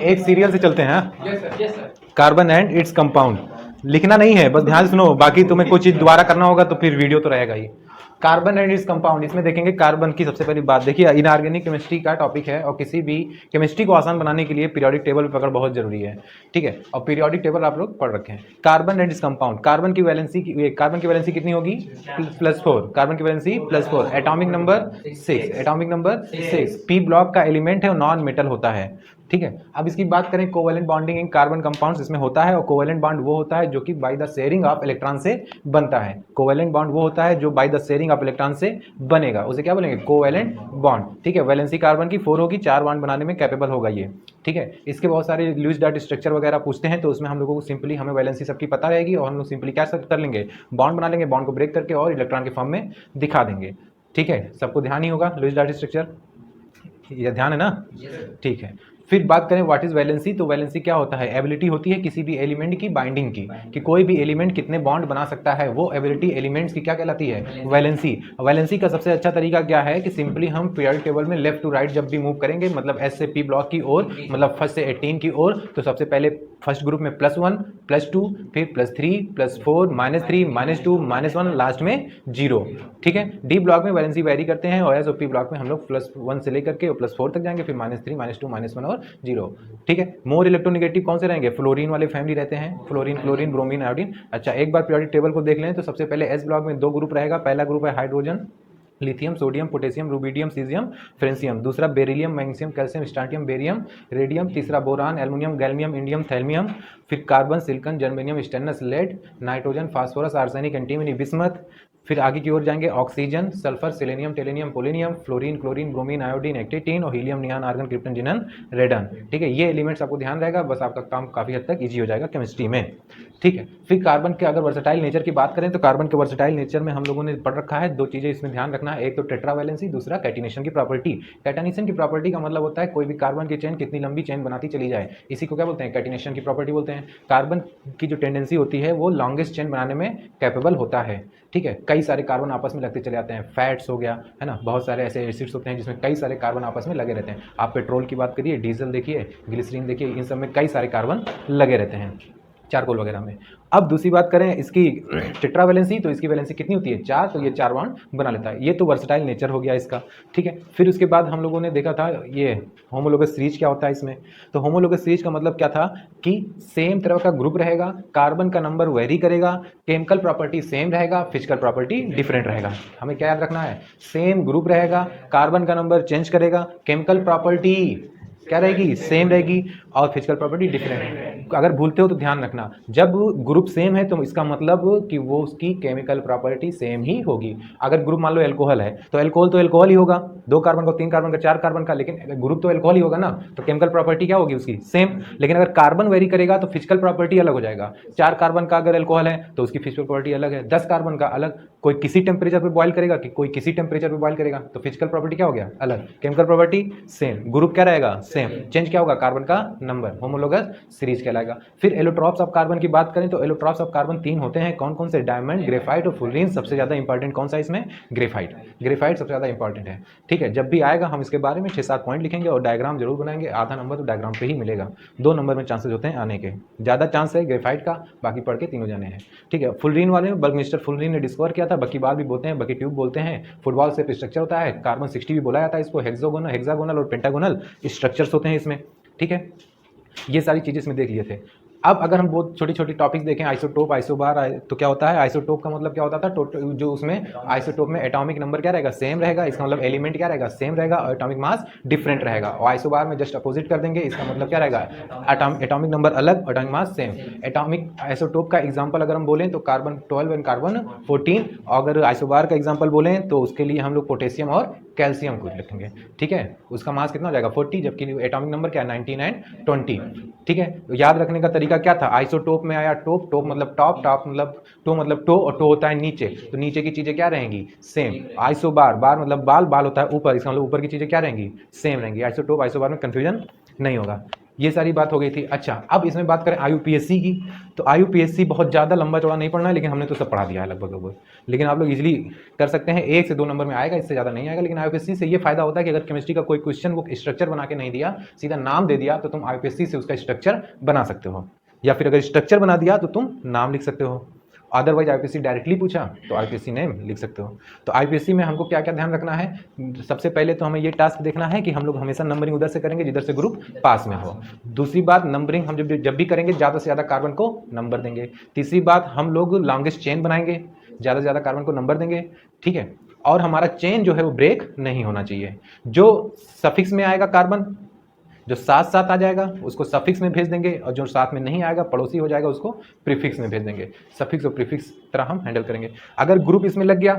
एक सीरियल से चलते हैं। कार्बन एंड इट्स कंपाउंड, लिखना नहीं है, बस ध्यान से सुनो, बाकी तुम्हें कुछ चीज दोबारा करना होगा तो फिर वीडियो तो रहेगा ही। कार्बन एंड इट्स कंपाउंड, इसमें देखेंगे कार्बन की सबसे पहली बात, देखिए इनऑर्गेनिक केमिस्ट्री का टॉपिक है और किसी भी केमिस्ट्री को आसान बनाने के लिए पीरियोडिक टेबल पकड़ बहुत जरूरी है, ठीक है। और पीरियोडिक टेबल आप लोग पढ़ रखे हैं। Carbon and its compound, carbon की वैलेंसी कितनी होगी? +4, कार्बन की valency +4, atomic number 6, atomic number 6, P block का एलिमेंट है और नॉन मेटल होता है, ठीक है। अब इसकी बात करें covalent bonding in carbon compounds, इसमें होता है, और कोवेलेंट बॉन्ड वो होता है जो कि by the sharing of electron से बनता है। कोवेलेंट बॉन्ड वो होता है जो by the sharing of electron से बनेगा, उसे क्या बोलेंगे? कोवेलेंट बॉन्ड, ठीक है। वैलेंसी कार्बन की 4 होगी, 4 बॉन्ड बनाने में कैपेबल होगा ये, ठीक है। इसके बहुत सारे लुईस डॉट स्ट्रक्चर वगैरह पूछते हैं, तो उसमें हम लोगों को सिंपली हमें वैलेंसी सबकी पता रहेगी और हम लोग सिंपली क्या कर लेंगे? बॉन्ड बना लेंगे, बॉन्ड को ब्रेक करके और इलेक्ट्रॉन के फॉर्म में दिखा देंगे, ठीक है। सबको ध्यान ही होगा लुईस डॉट स्ट्रक्चर, ये ध्यान है ना? ठीक है। फिर बात करें व्हाट इज वैलेंसी, तो वैलेंसी क्या होता है? एबिलिटी होती है किसी भी एलिमेंट की बाइंडिंग की, कि कोई भी एलिमेंट कितने बॉन्ड बना सकता है, वो एबिलिटी एलिमेंट्स की क्या कहलाती है? वैलेंसी। वैलेंसी का सबसे अच्छा तरीका क्या है कि सिंपली हम पीरियोडिक टेबल में लेफ्ट टू राइट जब भी मूव करेंगे, मतलब एस से पी ब्लॉक की ओर, मतलब फर्स्ट से 18 की ओर, तो सबसे पहले फर्स्ट ग्रुप में +1, +2, फिर +3, +4, -3, -2, -1, लास्ट में 0, ठीक है। डी ब्लॉक में वैलेंसी वेरी करते हैं और एस और पी ब्लॉक में हम लोग +1 से लेकर के +4 तक जाएंगे, फिर -3, -2, -1 और 0, ठीक है। मोर इलेक्ट्रोनेगेटिव कौन से रहेंगे? फ्लोरीन वाले फैमिली रहते हैं, फ्लोरीन, क्लोरीन, ब्रोमीन, आयोडीन। अच्छा, एक बार पीरियोडिक टेबल को देख लें तो सबसे पहले एस ब्लॉक में 2 ग्रुप रहेगा। पहला ग्रुप है hydrogen, lithium, sodium, potassium, rubidium, caesium, francium. दूसरा beryllium, magnesium, calcium, strontium, barium, radium. तीसरा boron, aluminium, gallium, indium, thallium. फिर carbon, silicon, germanium, stainless, lead, nitrogen, phosphorus, arsenic, antimony, bismuth. फिर आगे की ओर जाएंगे oxygen, sulphur, selenium, tellurium, polonium, fluorine, chlorine, bromine, iodine, astatine और helium, neon, argon, krypton, xenon, radon, ठीक है। ये एलिमेंट्स आपको ध्यान रहेगा, बस आपका काम काफी हद तक इजी हो जाएगा केमिस्ट्री में, ठीक है। फिर कार्बन के अगर वर्सेटाइल नेचर की बात करें तो कार्बन के वर्सेटाइल नेचर में हम लोगों ने पढ़ रखा है, 2 चीजें इसमें ध्यान रखना है, एक तो टेट्रावैलेंसी, दूसरा कैटिनेशन की प्रॉपर्टी। कैटिनेशन की प्रॉपर्टी का मतलब होता है कोई भी कार्बन की चेन कितनी लंबी चेन बनाती चली जाए, इसी को क्या बोलते हैं? कैटिनेशन की प्रॉपर्टी बोलते हैं। कार्बन की जो टेंडेंसी होती है वो लॉन्गेस्ट चेन बनाने में कैपेबल होता है, ठीक है। कई सारे कार्बन आपस में लगते चले जाते हैं, फैट्स हो गया, है ना, बहुत सारे ऐसे एसिड्स होते हैं जिसमें कई सारे कार्बन आपस में लगे रहते हैं। आप पेट्रोल की बात करिए, डीजल देखिए, ग्लिसरीन देखिए, इन सब में कई सारे कार्बन लगे रहते हैं, चारकोल वगैरह में। अब दूसरी बात करें इसकी टेट्रावैलेंसी, तो इसकी वैलेंसी कितनी होती है? 4, तो ये 4 बॉन्ड बना लेता है। ये तो वर्सेटाइल नेचर हो गया इसका, ठीक है। फिर उसके बाद हम लोगों ने देखा था ये होमोलोगस सीरीज क्या होता है इसमें। तो होमोलोगस सीरीज का मतलब क्या था कि सेम तरह का ग्रुप रहेगा, कार्बन का नंबर वेरी करेगा, केमिकल प्रॉपर्टी सेम रहेगा, फिजिकल प्रॉपर्टी डिफरेंट रहेगा। हमें क्या याद रखना है? सेम ग्रुप रहेगा, कार्बन का नंबर चेंज करेगा, केमिकल प्रॉपर्टी क्या रहेगी? सेम रहेगी, और फिजिकल प्रॉपर्टी डिफरेंट। अगर भूलते हो तो ध्यान रखना, जब ग्रुप सेम है तो इसका मतलब कि वो उसकी केमिकल प्रॉपर्टी सेम ही होगी। अगर ग्रुप मान लो एल्कोहल है तो एल्कोहल ही होगा, 2 कार्बन का, 3 कार्बन का, 4 कार्बन का, लेकिन ग्रुप तो एल्कोहल ही होगा ना, तो केमिकल प्रॉपर्टी क्या होगी उसकी? सेम। लेकिन अगर कार्बन वेरी करेगा तो फिजिकल प्रॉपर्टी अलग हो जाएगा। 4 कार्बन का अगर एल्कोहल है तो उसकी फिजिकल प्रॉपर्टी अलग है, 10 कार्बन का अलग, कोई किसी टेम्परेचर पे बॉयल करेगा कि कोई किसी टेम्परेचर पे बॉयल करेगा, तो फिजिकल प्रॉपर्टी क्या हो गया? अलग, केमिकल प्रॉपर्टी सेम, ग्रुप क्या रहेगा? सेम, चेंज क्या होगा? कार्बन का नंबर, होमोलोगस सीरीज कहलाएगा। फिर एलोट्रॉप्स ऑफ कार्बन की बात करें तो एलोट्रॉप्स ऑफ कार्बन 3 होते हैं, कौन कौन से? डायमंड, ग्रेफाइट और फुलरीन। सबसे ज्यादा इंपॉर्टेंट कौन सा इसमें? ग्रेफाइट। ग्रेफाइट सबसे ज्यादा इंपॉर्टेंट है, ठीक है। जब भी आएगा हम इसके बारे में 6-7 पॉइंट लिखेंगे और डायग्राम जरूर बनाएंगे, आधा नंबर तो डायग्राम पे ही मिलेगा, 2 नंबर में चांसेस होते हैं आने के, ज्यादा चांस है ग्रेफाइट का, बाकी पढ़ के तीनों जाने हैं, ठीक है। फुलरीन वाले में बर्गमिस्टर फुलरीन ने डिस्कवर किया था, बकीबार भी बोलते हैं, बकी ट्यूब बोलते हैं। फुटबॉल शेप स्ट्रक्चर होता है, कार्बन 60 भी बोला जाता है इसको, हेक्सागोनल और पेंटागोनल स्ट्रक्चर्स होते हैं इसमें, ठीक है। ये सारी चीजें इसमें देख लिए थे। अब अगर हम बहुत छोटी छोटी टॉपिक्स देखें, आइसोटोप, आइसोबार, तो क्या होता है? आइसोटोप का मतलब क्या होता था? जो उसमें आइसोटोप में एटॉमिक नंबर क्या रहेगा? सेम रहेगा, इसका मतलब एलिमेंट क्या रहेगा? सेम रहेगा, और एटॉमिक मास डिफरेंट रहेगा। और आइसोबार में जस्ट अपोजिट कर देंगे, इसका मतलब क्या रहेगा? एटॉमिक नंबर अलग, atomic mass same. Atomic isotope का एग्जाम्पल अगर हम बोलें तो कार्बन 12 एंड कार्बन 14, अगर आइसोबार का एग्जाम्पल बोलें तो उसके लिए हम लोग पोटेशियम और कैल्शियम को लिखेंगे, ठीक है। उसका मास कितना हो जाएगा? 40, जबकि एटॉमिक नंबर क्या है? 19 एंड 20, ठीक है। तो याद रखने का तरीका क्या था? आइसोटोप में आया टोप, टोप मतलब टॉप, टॉप मतलब टो, मतलब टो, और टो होता है नीचे, तो नीचे की चीजें क्या रहेंगी? सेम। आइसोबार, बार मतलब बाल, बाल होता है ऊपर, इसका मतलब ऊपर की चीजें क्या रहेंगी? सेम रहेंगी। आइसोटोप, आइसोबार में कंफ्यूजन नहीं होगा। ये सारी बात हो गई थी। अच्छा, अब इसमें बात करें IUPAC की, तो IUPAC बहुत ज़्यादा लंबा चौड़ा नहीं पढ़ना है, लेकिन हमने तो सब पढ़ा दिया है लगभग लगभग, लेकिन आप लोग इजीली कर सकते हैं, 1 से 2 नंबर में आएगा, इससे ज़्यादा नहीं आएगा। लेकिन IUPAC से ये फायदा होता है कि अगर केमिस्ट्री का कोई क्वेश्चन वो स्ट्रक्चर बना के नहीं दिया, सीधा नाम दे दिया, तो तुम IUPAC से उसका स्ट्रक्चर बना सकते हो, या फिर अगर स्ट्रक्चर बना दिया तो तुम नाम लिख सकते हो। अदरवाइज IUPAC डायरेक्टली पूछा तो IUPAC नेम लिख सकते हो। तो IUPAC में हमको क्या क्या ध्यान रखना है, सबसे पहले तो हमें ये टास्क देखना है कि हम लोग हमेशा नंबरिंग उधर से करेंगे जिधर से ग्रुप पास में हो। दूसरी बात, नंबरिंग हम जब भी करेंगे ज़्यादा से ज़्यादा कार्बन को नंबर देंगे। तीसरी बात, हम लोग लॉन्गेस्ट चेन बनाएंगे, ज़्यादा से ज़्यादा कार्बन को नंबर देंगे, ठीक है। और हमारा चेन जो है वो ब्रेक नहीं होना चाहिए। जो सफिक्स में आएगा कार्बन, जो साथ साथ आ जाएगा उसको सफिक्स में भेज देंगे, और जो साथ में नहीं आएगा, पड़ोसी हो जाएगा, उसको प्रीफिक्स में भेज देंगे। सफिक्स और प्रीफिक्स तरह हम हैंडल करेंगे। अगर ग्रुप इसमें लग गया,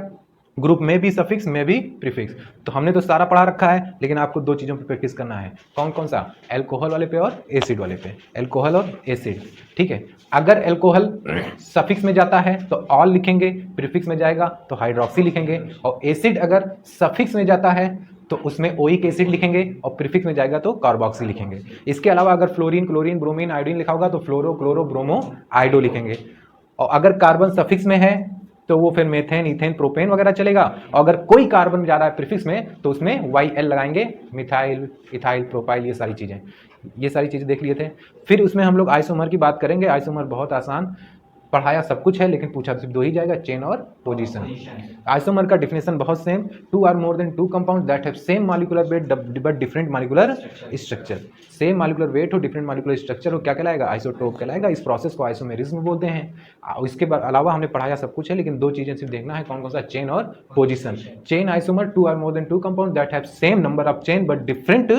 ग्रुप में भी सफिक्स में भी प्रीफिक्स, तो हमने तो सारा पढ़ा रखा है, लेकिन आपको 2 चीज़ों पे प्रैक्टिस करना है। कौन कौन सा? एल्कोहल वाले पे और एसिड वाले पे। एल्कोहल और एसिड, ठीक है। अगर एल्कोहल सफिक्स में जाता है तो ऑल लिखेंगे, प्रीफिक्स में जाएगा तो हाइड्रोक्सी लिखेंगे, और एसिड अगर सफिक्स में जाता है तो उसमें ओइक एसिड लिखेंगे, और प्रीफिक्स में जाएगा तो कार्बोक्सी लिखेंगे। इसके अलावा अगर फ्लोरीन, क्लोरीन, ब्रोमीन, आयोडीन लिखा होगा तो फ्लोरो, क्लोरो, ब्रोमो, आयोडो लिखेंगे। और अगर कार्बन सफिक्स में है तो वो फिर मेथेन, इथेन, प्रोपेन वगैरह चलेगा। और अगर कोई कार्बन जा रहा है प्रीफिक्स में तो उसमें YL लगाएंगे, मिथाइल, इथाइल, प्रोपाइल, ये सारी चीज़ें देख लिए थे। फिर उसमें हम लोग आइसोमर की बात करेंगे। आइसोमर बहुत आसान, पढ़ाया सब कुछ है, लेकिन पूछा सिर्फ 2 ही जाएगा, चेन और पोजीशन। आइसोमर का डिफिनेशन बहुत same, 2 or more than 2 compound that have same molecular weight but different molecular structure. Same molecular weight हो, डिफरेंट मॉलिक्यूलर स्ट्रक्चर हो, क्या कहलाएगा? आइसोटोप कहलाएगा। इस प्रोसेस को आइसोमेरिज्म बोलते हैं। इसके अलावा हमने पढ़ाया सब कुछ है, लेकिन 2 चीज़ें सिर्फ देखना है, कौन कौन सा? चेन और position. Chain isomer, 2 or more than 2 compound that have same number of chain but different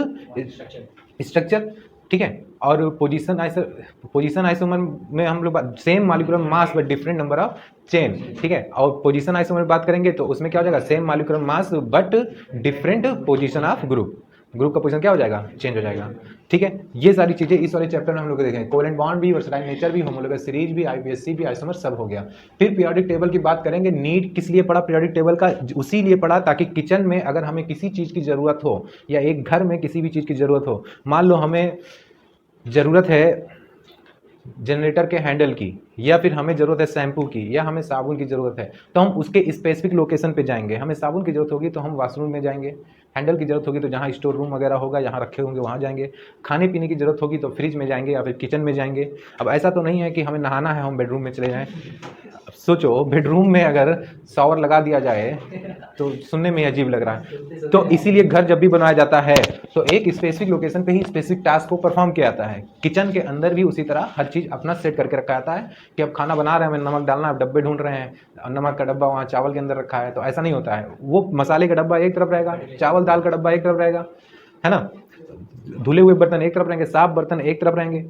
structure, ठीक है। और पोजीशन आइसोमर में हम लोग same molecular mass but different number of chain, ठीक है। और पोजीशन आइसोमर बात करेंगे तो उसमें क्या हो जाएगा? Same molecular mass but different position of group का पोजीशन क्या हो जाएगा? चेंज हो जाएगा, ठीक है। ये सारी चीजें इस वाले चैप्टर में हम लोग देखेंगे। कोवेलेंट बॉन्ड भी, वर्सटाइल नेचर भी, होमोलोगस सीरीज भी, IUPAC भी, आइसोमर सब हो गया। फिर पीरियोडिक टेबल की बात करेंगे। नीड किस लिए पढ़ा पीरियोडिक टेबल का? उसी लिए पढ़ा ताकि किचन में अगर हमें किसी चीज़ की ज़रूरत हो, या एक घर में किसी भी चीज़ की ज़रूरत हो, मान लो हमें ज़रूरत है जनरेटर के हैंडल की, या फिर हमें ज़रूरत है शैम्पू की, या हमें साबुन की ज़रूरत है, तो हम उसके स्पेसिफिक लोकेशन पे जाएंगे। हमें साबुन की ज़रूरत होगी तो हम वॉशरूम में जाएंगे, हैंडल की ज़रूरत होगी तो जहाँ स्टोर रूम वगैरह होगा, जहाँ रखे होंगे वहाँ जाएंगे, खाने पीने की ज़रूरत होगी तो फ्रिज में जाएंगे या फिर किचन में जाएंगे। अब ऐसा तो नहीं है कि हमें नहाना है हम बेडरूम में चले जाएँ। अब सोचो, बेडरूम में अगर शॉवर लगा दिया जाए तो सुनने में अजीब लग रहा है। तो इसीलिए घर जब भी बनाया जाता है तो एक स्पेसिफिक लोकेशन पे ही स्पेसिफिक टास्क को परफॉर्म किया जाता है। किचन के अंदर भी उसी तरह हर चीज़ अपना सेट करके रखा जाता है कि अब खाना बना रहे हैं, हमें नमक डालना है, डब्बे ढूंढ रहे हैं, नमक का डब्बा वहाँ चावल के अंदर रखा है, तो ऐसा नहीं होता है। वो मसाले का डब्बा एक तरफ रहेगा, चावल दाल का डब्बा एक तरफ रहेगा, है ना। धुले हुए बर्तन एक तरफ रहेंगे, साफ बर्तन एक तरफ रहेंगे,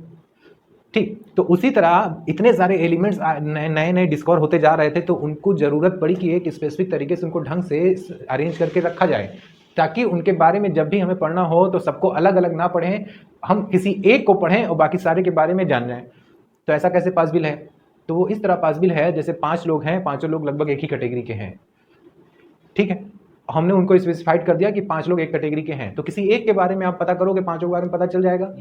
ठीक। तो उसी तरह इतने सारे एलिमेंट्स नए नए डिस्कवर होते जा रहे थे, तो उनको ज़रूरत पड़ी कि एक स्पेसिफिक तरीके से उनको ढंग से अरेंज करके रखा जाए, ताकि उनके बारे में जब भी हमें पढ़ना हो तो सबको अलग अलग ना पढ़ें, हम किसी एक को पढ़ें और बाकी सारे के बारे में जान जाएं। तो ऐसा कैसे पॉसिबल है? तो वो इस तरह पॉसिबल है जैसे 5 लोग हैं, 5 लोग लगभग एक ही कैटेगरी के हैं, ठीक है। हमने उनको स्पेसिफाइड कर दिया कि 5 लोग एक कैटेगरी के हैं, तो किसी एक के बारे में आप पता करोगे, 5 के बारे में पता चल जाएगा।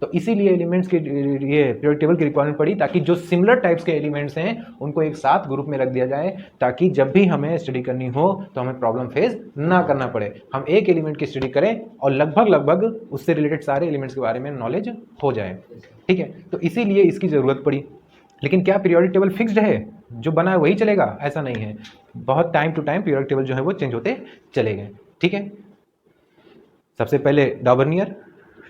तो इसीलिए एलिमेंट्स की ये पीरियोडिक टेबल की रिक्वायरमेंट पड़ी, ताकि जो सिमिलर टाइप्स के एलिमेंट्स हैं उनको एक साथ ग्रुप में रख दिया जाए, ताकि जब भी हमें स्टडी करनी हो तो हमें प्रॉब्लम फेस ना करना पड़े। हम एक एलिमेंट की स्टडी करें और लगभग उससे रिलेटेड सारे एलिमेंट्स के बारे में नॉलेज हो जाए, ठीक है। तो इसीलिए इसकी ज़रूरत पड़ी। लेकिन क्या पीरियोडिक टेबल फिक्स्ड है, जो बना है वही चलेगा? ऐसा नहीं है, बहुत time to time periodic table जो है वो चेंज होते चलेंगे, ठीक है। सबसे पहले डाबर्नियर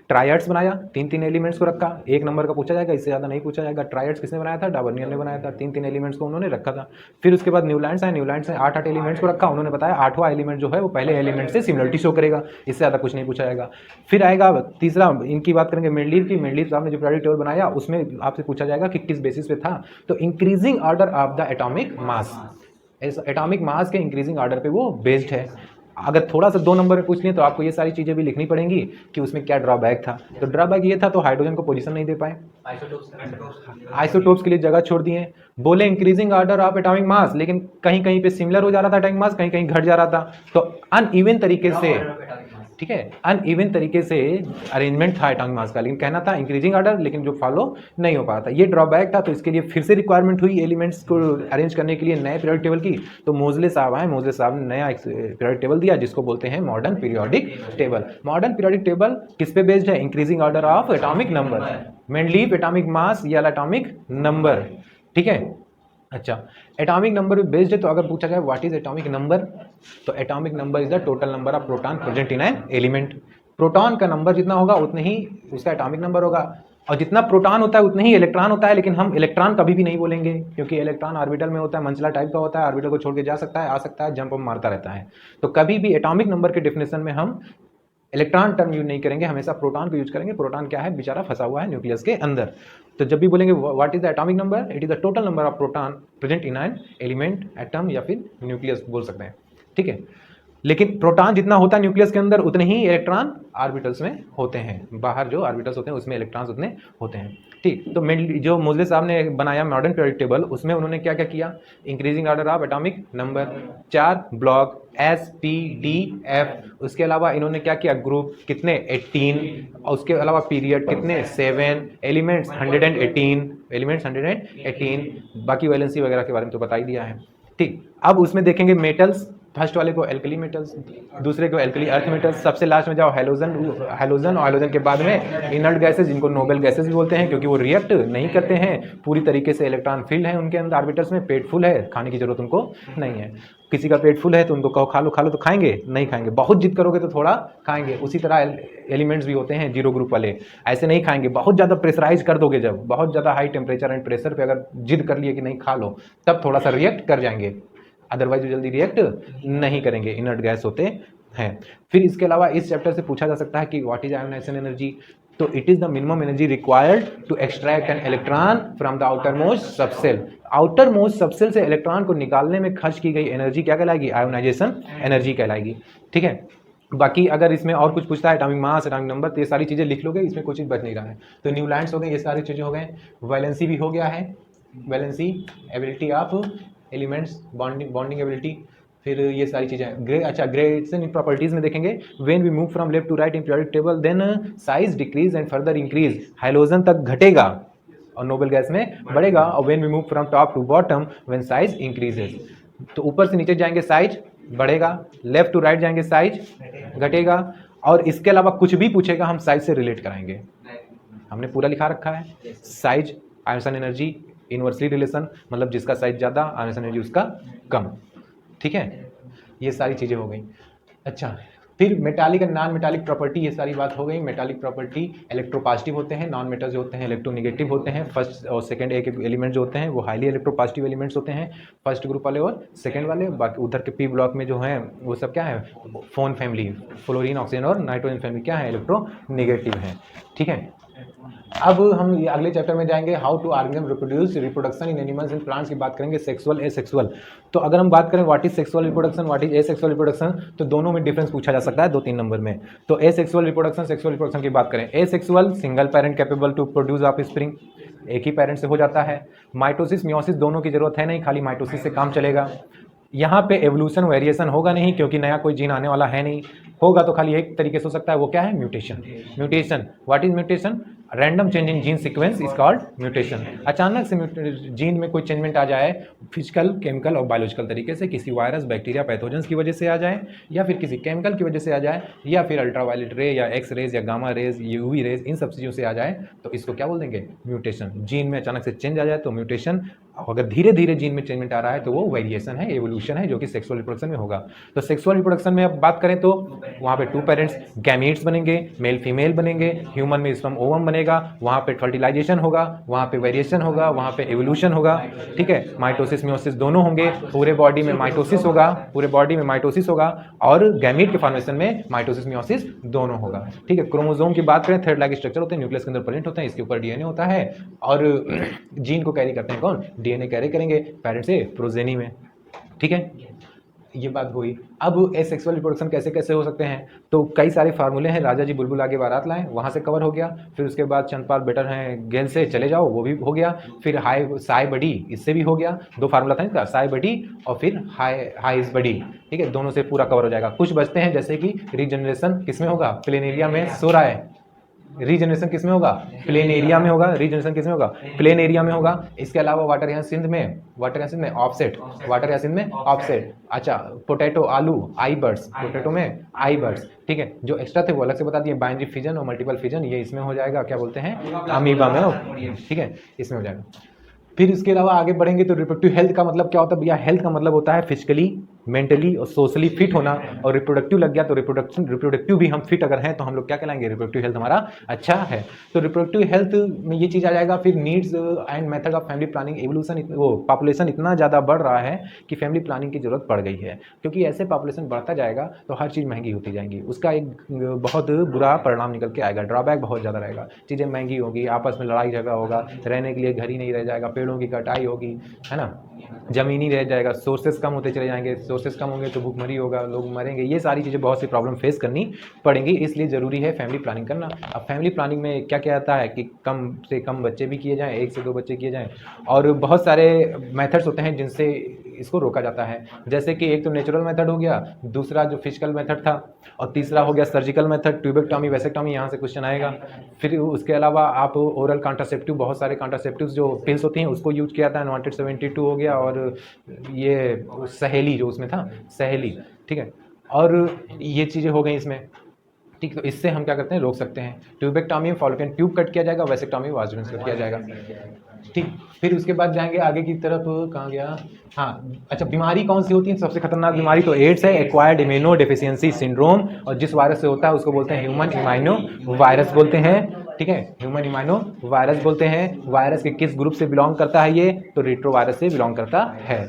ट्रायड्स बनाया, 3 एलिमेंट्स को रखा, 1 नंबर का पूछा जाएगा, इससे ज़्यादा नहीं पूछा जाएगा। ट्रायड्स किसने बनाया था? डाबर्नियर ने बनाया था। 3 एलिमेंट्स को उन्होंने रखा था। फिर उसके बाद न्यूलैंड्स आए, न्यूलैंड्स ने 8 एलिमेंट्स को रखा। उन्होंने बताया 8वां एलिमेंट जो है वो पहले एलिमेंट से सिमिलरिटी शो करेगा, इससे ज़्यादा कुछ नहीं पूछा जाएगा। फिर आएगा तीसरा, इनकी बात करेंगे मेंडलीव की। मेंडलीव साहब ने जो पीरियोडिक टेबल बनाया उसमें आपसे पूछा जाएगा कि किस बेसिस पे था, तो increasing order of the atomic mass, atomic mass के इंक्रीजिंग ऑर्डर पे वो बेस्ड है। अगर थोड़ा सा 2 नंबर में पूछ लिए तो आपको ये सारी चीज़ें भी लिखनी पड़ेंगी कि उसमें क्या ड्रॉबैक था। तो ड्रॉबैक ये था, तो हाइड्रोजन को पोजीशन नहीं दे पाए, आइसोटोप्स के लिए जगह छोड़ दिए। बोले increasing order of atomic mass, लेकिन कहीं कहीं पे सिमिलर हो जा रहा था एटॉमिक मास, कहीं कहीं घट जा रहा था, तो अनइवन तरीके से, ठीक है, अनइवन तरीके से अरेंजमेंट था एटॉमिक मास का, लेकिन कहना था इंक्रीजिंग ऑर्डर, लेकिन जो फॉलो नहीं हो पाता, ये ड्रॉबैक था। तो इसके लिए फिर से रिक्वायरमेंट हुई एलिमेंट्स को अरेंज करने के लिए नए पीरियोडिक टेबल की। तो मोजले साहब आए, मोजले साहब ने नया पीरियोडिक टेबल दिया जिसको बोलते हैं modern periodic table. Modern periodic table किस पे बेस्ड है? Increasing order of atomic number, mainly atomic mass या एटॉमिक नंबर, ठीक है। अच्छा, एटॉमिक नंबर पे बेस्ड है। तो अगर पूछा जाए व्हाट इज एटॉमिक नंबर, तो atomic number is the total number of proton present in an element. Proton का नंबर जितना होगा उतने ही उसका एटॉमिक नंबर होगा, और जितना प्रोटॉन होता है उतने ही इलेक्ट्रॉन होता है। लेकिन हम इलेक्ट्रॉन कभी भी नहीं बोलेंगे, क्योंकि इलेक्ट्रॉन ऑर्बिटल में होता है, मंचला टाइप का होता है, ऑर्बिटल को छोड़ के जा सकता है, आ सकता है, जंप मारता रहता है। तो कभी भी एटॉमिक नंबर के डिफिनेशन में हम इलेक्ट्रॉन टर्म यूज नहीं करेंगे, हमेशा प्रोटॉन को यूज करेंगे। प्रोटॉन क्या है? बेचारा फंसा हुआ है न्यूक्लियस के अंदर। तो जब भी बोलेंगे what is the atomic number, it is the total number of proton present in an element, atom या फिर न्यूक्लियस बोल सकते हैं, ठीक है। लेकिन प्रोटॉन जितना होता है न्यूक्लियस के अंदर उतने ही इलेक्ट्रॉन ऑर्बिटल्स में होते हैं, बाहर जो ऑर्बिटल्स होते हैं उसमें इलेक्ट्रॉन्स उतने होते हैं, ठीक। तो मेनली जो मोजले साहब ने बनाया मॉडर्न पीरियोडिक टेबल, उसमें उन्होंने क्या क्या किया? Increasing order of atomic number, 4 block S P D F, उसके अलावा इन्होंने क्या किया? ग्रुप कितने? 18, और उसके अलावा पीरियड कितने? 7, एलिमेंट्स 118, एलिमेंट्स 118, बाकी वैलेंसी वगैरह के बारे में तो बता ही दिया है, ठीक। अब उसमें देखेंगे मेटल्स, फर्स्ट वाले को एल्कली मेटल्स, दूसरे को एल्कली अर्थ मेटल्स, सबसे लास्ट में जाओ हैलोजन, हैलोजन और हैलोजन के बाद में इनर्ट गैसेज, जिनको नोबेल गैसेज भी बोलते हैं, क्योंकि वो रिएक्ट नहीं करते हैं, पूरी तरीके से इलेक्ट्रॉन फिल्ड है उनके अंदर ऑर्बिटल्स में, पेट फुल है, खाने की जरूरत उनको नहीं है। किसी का पेट फुल है तो उनको कहो खा लो, खा लो तो खाएंगे? नहीं खाएंगे। बहुत जिद करोगे तो थोड़ा खाएंगे। उसी तरह एलिमेंट्स भी होते हैं जीरो ग्रुप वाले, ऐसे नहीं खाएंगे। बहुत ज़्यादा प्रेशराइज कर दोगे, जब बहुत ज़्यादा हाई टेम्परेचर एंड प्रेशर पे अगर जिद कर लिए कि नहीं खा लो, तब थोड़ा सा रिएक्ट कर जाएंगे, अदरवाइज जल्दी रिएक्ट नहीं करेंगे, इनर्ट गैस होते हैं। फिर इसके अलावा इस चैप्टर से पूछा जा सकता है कि व्हाट इज आयोनाइजेशन एनर्जी, तो it is the minimum energy required to extract an electron from the outermost subshell. Outermost subshell से इलेक्ट्रॉन को निकालने में खर्च की गई एनर्जी क्या कहलाएगी? आयोनाइजेशन एनर्जी कहलाएगी, ठीक है। बाकी अगर इसमें और कुछ पूछता है, एटॉमिक मास, एटॉमिक नंबर, तो ये सारी चीज़ें लिख लोगे, इसमें कुछ चीज़ बच नहीं रहा है। तो न्यूलैंड्स हो गए, ये सारी चीज़ें हो गए, वैलेंसी भी हो गया है, valency ability of elements, bonding ability, फिर ये सारी चीज़ें ग्रे। अच्छा, ग्रेडेशन इन प्रॉपर्टीज में देखेंगे, when we move from left to right in periodic table then size decrease and further increase, hydrogen तक घटेगा और नोबेल गैस में बढ़ेगा। और when we move from top to bottom when size increases, तो ऊपर से नीचे जाएंगे साइज बढ़ेगा, लेफ्ट टू राइट जाएंगे साइज घटेगा। और इसके अलावा कुछ भी पूछेगा हम साइज से रिलेट कराएंगे, हमने पूरा लिखा रखा है। Size ionization energy inversely relation, मतलब जिसका साइज ज़्यादा आयोनाइजेशन एनर्जी उसका कम, ठीक है। ये सारी चीज़ें हो गई। अच्छा, फिर metallic and non metallic property, ये सारी बात हो गई। मेटालिक प्रॉपर्टी इलेक्ट्रोपॉजिटिव होते हैं, नॉन मेटल जो होते हैं इलेक्ट्रोनेगेटिव होते हैं। फर्स्ट और सेकंड एक एलिमेंट जो होते हैं वो हाईली इलेक्ट्रोपॉजिटिव एलिमेंट्स होते हैं, फर्स्ट ग्रुप वाले और सेकंड वाले। बाकी उधर के पी ब्लॉक में जो हैं वो सब क्या है? फोन फैमिली, फ्लोरीन, ऑक्सीजन और नाइट्रोजन फैमिली क्या है? इलेक्ट्रोनेगेटिव है, ठीक है। अब हम ये अगले चैप्टर में जाएंगे, how to organism reproduce, reproduction in animals and plants की बात करेंगे, सेक्सुअल एसेक्सुअल। तो अगर हम बात करें what is sexual reproduction, what is asexual reproduction, तो दोनों में डिफरेंस पूछा जा सकता है 2-3 नंबर में। तो एसेक्सुअल रिप्रोडक्शन, सेक्सुअल रिप्रोडक्शन की बात करें, asexual single parent capable to produce offspring, एक ही पेरेंट से हो जाता है। माइटोसिस मियोसिस दोनों की जरूरत है नहीं, खाली माइटोसिस से काम चलेगा। यहाँ पे एवोल्यूशन वेरिएशन होगा नहीं, क्योंकि नया कोई जीन आने वाला है नहीं, होगा तो खाली एक तरीके से हो सकता है, वो क्या है? Mutation. Mutation, what is mutation? Random change in gene sequence is called mutation. अचानक से जीन में कोई चेंजमेंट आ जाए, फिजिकल, केमिकल और बायोलॉजिकल तरीके से, किसी वायरस, बैक्टीरिया, पैथोजेंस की वजह से आ जाए, या फिर किसी केमिकल की वजह से आ जाए, या फिर अल्ट्रावायलेट रे या एक्स रेज या गामा रेज, यूवी रेज, इन सब चीज़ों से आ जाए, तो इसको क्या बोल देंगे? म्यूटेशन। जीन में अचानक से चेंज आ जाए तो म्यूटेशन। अगर धीरे धीरे जीन में चेंजमेंट आ रहा है तो वो वेरिएशन है, एवोल्यूशन है, जो कि सेक्सुअल रिप्रोडक्शन में होगा। तो सेक्सुअल रिप्रोडक्शन में अब बात करें तो वहाँ पे 2 पेरेंट्स, गैमीट्स बनेंगे, मेल फीमेल बनेंगे, ह्यूमन में स्पर्म ओवम बनेगा, वहाँ पे फर्टिलाइजेशन होगा, वहाँ पे वेरिएशन होगा, वहाँ पे एवोल्यूशन होगा, ठीक है। माइटोसिस मियोसिस दोनों होंगे, पूरे बॉडी में माइटोसिस होगा, पूरे बॉडी में माइटोसिस होगा, और गैमीट के फॉर्मेशन में माइटोसिस मियोसिस दोनों होगा, ठीक है। क्रोमोसोम की बात करें, थ्रेड लाइक स्ट्रक्चर होते हैं, न्यूक्लियस के अंदर प्रेजेंट होते हैं, इसके ऊपर डीएनए होता है, और जीन को कैरी करते हैं कौन? डीएनए कैरी करेंगे पेरेंट से प्रोजेनी में, ठीक है। ये बात हुई। अब एसेक्सुअल रिप्रोडक्शन कैसे कैसे हो सकते हैं, तो कई सारे फार्मूले हैं। राजा जी बुलबुल आगे बारात लाएं, वहाँ से कवर हो गया। फिर उसके बाद चंदपाल बेटर हैं गेल से, चले जाओ, वो भी हो गया। फिर हाई साई बडी, इससे भी हो गया। 2 फार्मूला था इसका, साई बडी और फिर हाई इज बडी, ठीक है, दोनों से पूरा कवर हो जाएगा। कुछ बचते हैं जैसे कि रीजनरेशन किस में होगा, प्लेनेरिया में सो रहा है। रीजनरेशन किस में होगा, प्लेन एरिया में होगा। रीजनरेशन किस में होगा, प्लेन एरिया में होगा। इसके अलावा वाटर यहाँ सिंध में ऑफसेट, वाटर यहाँ सिंध में ऑफसेट। अच्छा, पोटैटो आलू आई बर्ड्स, पोटैटो में आई बर्ड्स, ठीक है। जो एक्स्ट्रा थे वो अलग से बता दिए, बाइनरी फिजन और मल्टीपल फिजन, ये इसमें हो जाएगा, क्या बोलते हैं, अमीबा में, ठीक है, इसमें हो जाएगा। फिर इसके अलावा आगे बढ़ेंगे तो रिप्रोडक्टिव हेल्थ का मतलब क्या होता है भैया, हेल्थ का मतलब होता है फिजिकली, मेंटली और सोशली फिट होना। और रिप्रोडक्टिव लग गया तो रिप्रोडक्टिव भी हम फिट अगर हैं तो हम लोग क्या कहलाएंगे, रिप्रोडक्टिव हेल्थ हमारा अच्छा है। तो रिप्रोडक्टिव हेल्थ में ये चीज़ आ जाएगा। फिर needs and method of family planning, evolution, वो पॉपुलेशन इतना ज़्यादा बढ़ रहा है कि फैमिली प्लानिंग की जरूरत पड़ गई है, क्योंकि ऐसे पॉपुलेशन बढ़ता जाएगा तो हर चीज़ महंगी होती जाएंगी। उसका एक बहुत बुरा परिणाम निकल के आएगा, ड्रॉबैक बहुत ज़्यादा रहेगा। चीज़ें महंगी होगी, आपस में लड़ाई झगड़ा होगा, रहने के लिए घर ही नहीं रह जाएगा, पेड़ों की कटाई होगी, है ना, ज़मीन ही रह जाएगा, सोर्सेज कम होते चले जाएंगे, सोर्सेज कम होंगे तो भूखमरी होगा, लोग मरेंगे। ये सारी चीज़ें बहुत सी प्रॉब्लम फेस करनी पड़ेंगी, इसलिए ज़रूरी है फैमिली प्लानिंग करना। अब फैमिली प्लानिंग में क्या क्या आता है कि कम से कम बच्चे भी किए जाएँ, 1 से 2 बच्चे किए जाएँ, और बहुत सारे मेथड्स होते हैं जिनसे इसको रोका जाता है। जैसे कि एक तो नेचुरल मेथड हो गया, दूसरा जो फिजिकल मेथड था, और तीसरा हो गया सर्जिकल मेथड, ट्यूबेक्टॉमी, वेसेक्टॉमी, यहाँ से क्वेश्चन आएगा। फिर उसके अलावा आप ओरल कॉन्ट्रासेप्टिव, बहुत सारे कॉन्ट्रासेप्टिव्स जो पिल्स होती हैं उसको यूज किया था, अनवांटेड 72 हो गया, और ये सहेली जो उसमें था, सहेली, ठीक है, और ये चीज़ें हो गई इसमें, ठीक। तो इससे हम क्या करते हैं, रोक सकते हैं। ट्यूबेक्टॉमी में फॉलोपियन ट्यूब कट किया जाएगा, वेसेक्टॉमी में वाजपेन कट किया जाएगा, ठीक। फिर उसके बाद जाएंगे आगे की तरफ, कहाँ गया, हाँ, अच्छा, बीमारी कौन सी होती है, सबसे खतरनाक बीमारी तो एड्स है, एक्वायर्ड इम्यूनो डेफिशिएंसी सिंड्रोम, और जिस वायरस से होता है उसको बोलते हैं ह्यूमन इम्यूनो वायरस बोलते हैं, ठीक है, ह्यूमन इम्यूनो वायरस बोलते हैं। वायरस के किस ग्रुप से बिलोंग करता है ये, तो रिट्रो वायरस से बिलोंग करता है,